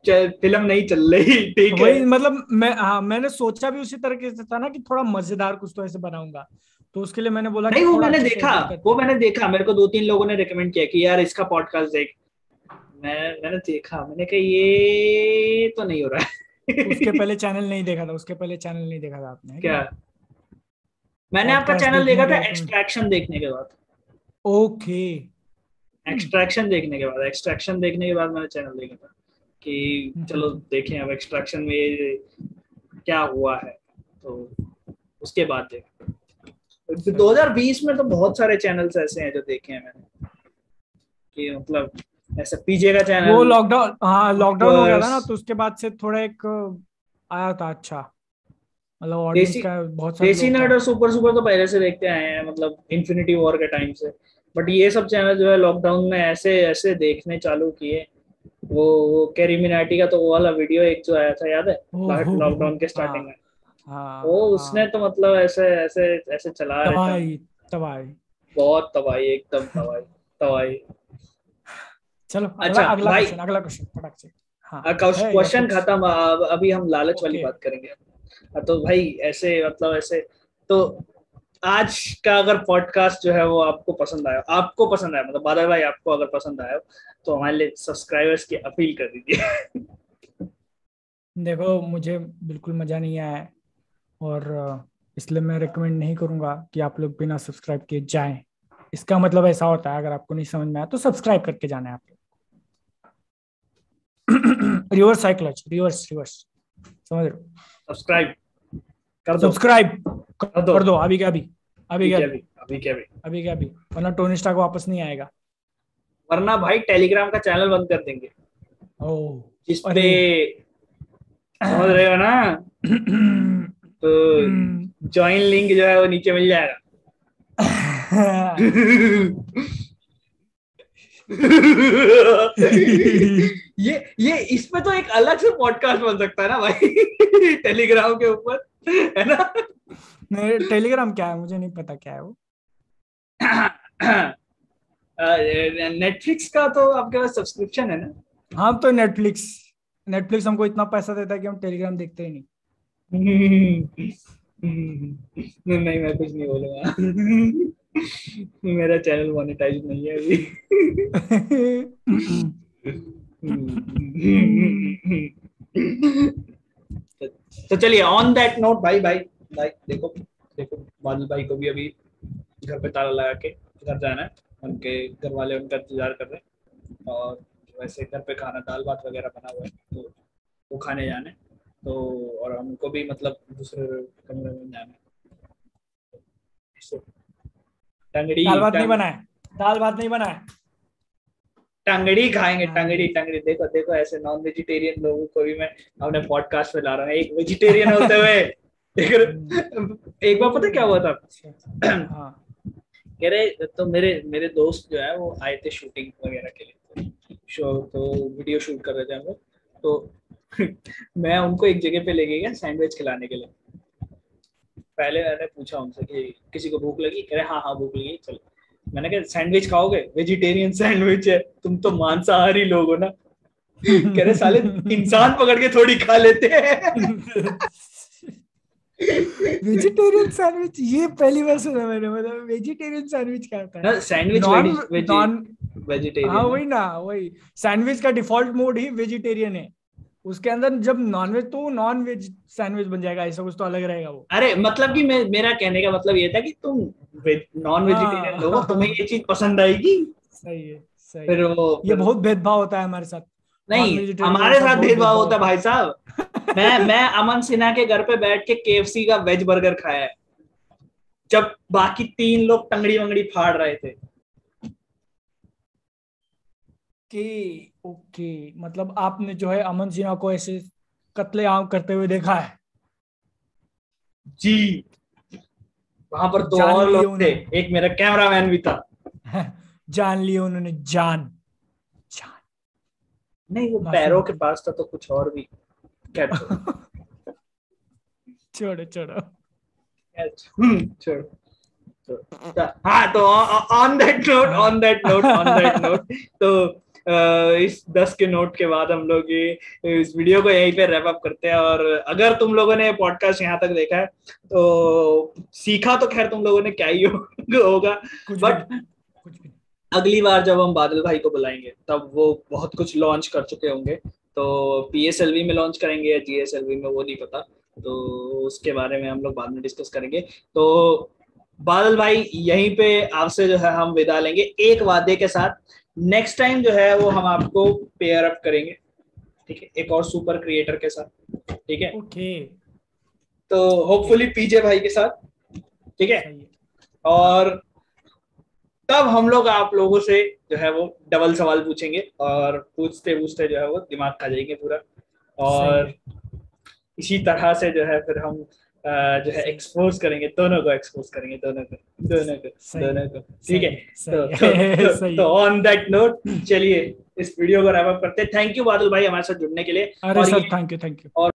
फिल्म नहीं चल रही, ठीक है। वही मतलब मैंने सोचा भी उसी तरीके से था ना कि थोड़ा मजेदार कुछ तो ऐसे बनाऊंगा, तो उसके लिए मैंने बोला नहीं, कि वो थोड़ा मैंने अच्छे से देखा, एडिट करते हैं। मेरे को 2-3 लोगों ने रिकमेंड किया कि यार इसका पॉडकास्ट देख। मैंने देखा, मैंने कहा ये तो नहीं हो रहा उसके है। पहले चैनल नहीं देखा था, उसके पहले चैनल नहीं देखा था आपने, है कि क्या? नहीं? मैंने आपका पॉडकास्ट चैनल देखने देखा के था रेकमेंड। एक्सट्रैक्शन देखने के बाद। ओके। एक्सट्रैक्शन देखने के बाद मैंने चैनल देखा था कि चलो देखें अब एक्सट्रैक्शन में ये क्या हुआ है, तो उसके बाद देखा। सही है। 2020 में तो बहुत सारे चैनल्स ऐसे हैं जो देखे हैं मैंने, कि मतलब ऐसा पीजे का वो चैनल, लॉकडाउन, हाँ लॉकडाउन हो गया था यूनिवर्स। ना, तो उसके बाद से थोड़ा एक आया था अच्छा, मतलब ऑडियंस देसी का बहुत सारे देसी लोग नर्ड था। और सुपर सुपर तो पहले से देखते आए हैं, मतलब इन्फिनिटी वॉर के टाइम से। बट ये सब चैनल जो है लॉकडाउन में ऐसे ऐसे देखने चालू किए। वो कैरी मिनाटी का तो वो वाला वीडियो एक जो आया था, याद है? ओ हो, लॉकडाउन के स्टार्टिंग में। हाँ वो हाँ उसने हाँ। तो मतलब ऐसे ऐसे ऐसे चला रहे थे। तबाही तबाही। बहुत तबाही, एकदम तबाही तबाही। चलो अगला अच्छा अगला भाई, क्वेश्चन, अगला क्वेश्चन फटाक से। हाँ है या क्वेश्चन कुछ? खत्म, अब अभी हम लालच वाली ओके। बात करेंगे। तो भाई ऐसे मतलब ऐसे, तो आज का अगर पॉडकास्ट जो है वो आपको पसंद आया, मतलब बादल भाई आपको अगर पसंद आया तो हमारे लिए सब्सक्राइबर्स की अपील कर दीजिए। देखो मुझे बिल्कुल मजा नहीं आया है, और इसलिए मैं रिकमेंड नहीं करूंगा कि आप लोग बिना सब्सक्राइब किए जाएं। इसका मतलब ऐसा होता है, अगर आपको नहीं समझ में आया तो सब्सक्राइब करके जाना है आप लोग। रिवर्स साइक्लच, रिवर्स रिवर्स, समझ रहे हो? सब्सक्राइब कर दो, सब्सक्राइब कर दो। कर दो अभी के अभी, अभी अभी के क्या अभी, भी, अभी क्या भी। अभी के अभी, वरना टोनी स्टार्क वापस नहीं आएगा। वरना भाई टेलीग्राम का चैनल बंद कर देंगे, ओ जिसपे, अरे। समझ रहे हो ना? तो ज्वाइन लिंक जो है वो नीचे मिल जाएगा। ये इसमें तो एक अलग से पॉडकास्ट बन सकता है ना भाई। टेलीग्राम के ऊपर, है ना? नहीं, टेलीग्राम क्या है मुझे नहीं पता क्या है वो। नेटफ्लिक्स का तो आपके पास सब्सक्रिप्शन है ना? हाँ तो नेटफ्लिक्स, नेटफ्लिक्स हमको इतना पैसा देता है कि हम टेलीग्राम देखते ही नहीं, मैं कुछ नहीं बोलूंगा। मेरा चैनल मोनेटाइज नहीं है अभी। नहीं। तो चलिए, ऑन दैट नोट भाई भाई भाई, देखो देखो, बादल भाई को भी अभी घर पे ताला लगा के घर जाना है। उनके घर वाले उनका इंतजार कर रहे हैं, और वैसे घर पे खाना दाल भात वगैरह बना हुआ है, तो वो खाने जाना है। तो और हमको भी मतलब दूसरे कमरे में जाना है। टंगड़ी दाल भात नहीं टंग बना है, दाल भात नहीं बना है। टंगड़ी खाएंगे, टंगड़ी नाइस। टंगड़ी। देखो देखो, ऐसे नॉन वेजिटेरियन लोगों को भी मैं अपने पॉडकास्ट में ला रहा हूँ, एक वेजिटेरियन होते हुए। एक बार पता क्या हुआ था? अच्छा। हाँ। कह रहे, तो मेरे मेरे दोस्त जो है वो आए थे शूटिंग वगैरह के लिए, शो तो वीडियो शूट कर रहे थे हम लोग। तो मैं उनको एक जगह पे लेके गया सैंडविच खिलाने के लिए। पहले मैंने पूछा उनसे कि किसी को भूख लगी? कह रहे हाँ हाँ भूख लगी, चलो। मैंने कहा सैंडविच खाओगे? वेजिटेरियन सैंडविच है, तुम तो मांसाहारी लोग हो ना। कह रहे साले इंसान पकड़ के थोड़ी खा लेते हैं। वेजिटेरियन सैंडविच ये पहली बार सुना मैंने, मतलब वेजिटेरियन सैंडविच क्या होता है? ना, सैंडविच नॉन नॉन हाँ वेजिटेरियन है। वही ना, वही सैंडविच का डिफॉल्ट मोड ही वेजिटेरियन है। उसके अंदर जब नॉनवेज तो नॉन वेज सैंडविच बन जाएगा, ऐसा कुछ तो अलग रहेगा वो। अरे मतलब कि मेरा कहने का मतलब ये था कि तुम नॉन वेजिटेरियन लोग हो, तुम्हें हाँ। ये चीज पसंद आएगी। सही है सही फिर है। वो ये फिर बहुत भेदभाव होता है हमारे साथ, नॉन नहीं, वेजिटेरियन लोगों के हमारे साथ साथ बहुत भेदभाव भेदभाव होता है होता भाई साहब। मैं अमन सिन्हा के घर पे बैठ के केएफसी का वेज बर्गर खाया है, जब बाकी 3 लोग टंगड़ी वंगड़ी फाड़ रहे थे। कि ओके, मतलब आपने जो है अमन सिन्हा को ऐसे कत्लेआम करते हुए देखा है? जी, वहां पर तो जान और लिए लोग थे, उन्होंने। एक मेरा कैमरामैन भी था। जान लिए उन्होंने, जान जान। नहीं, वो पैरों मासूम के थे। पास था तो कुछ और भी। खैर छोड़ो, छोड़ो छोड़ो। छोड़ो छोड़ो। हाँ, तो ऑन दैट नोट, हाँ। तो इस 10 के नोट के बाद हम लोग ये इस वीडियो को यहीं पे रैप अप करते हैं। और अगर तुम लोगों ने पॉडकास्ट यहाँ तक देखा है तो सीखा तो खैर तुम लोगों ने क्या ही होगा। कुछ भी नहीं, बट कुछ भी नहीं। अगली बार जब हम बादल भाई को बुलाएंगे तब वो बहुत कुछ लॉन्च कर चुके होंगे। तो पीएसएलवी में लॉन्च करेंगे या जीएसएलवी में, वो नहीं पता। तो उसके बारे में हम लोग बाद में डिस्कस करेंगे। तो बादल भाई, यहीं पे आपसे जो है हम विदा लेंगे एक वादे के साथ। नेक्स्ट टाइम जो है वो हम आपको पेयर अप करेंगे, ठीक है, एक और सुपर क्रिएटर के साथ, ठीक है। ओके। तो ओके। होपफुली पीजे भाई के साथ, ठीक है। सही है। हाँ। और तब हम लोग आप लोगों से जो है वो डबल सवाल पूछेंगे, और पूछते पूछते जो है वो दिमाग खा जाएंगे पूरा। सही और है। इसी तरह से जो है फिर हम जो है एक्सपोज करेंगे, दोनों को एक्सपोज करेंगे, दोनों को, ठीक है। तो ऑन दैट नोट चलिए इस वीडियो को रैप अप करते हैं। थैंक यू बादल भाई हमारे साथ जुड़ने के लिए। अरे सर थैंक यू। और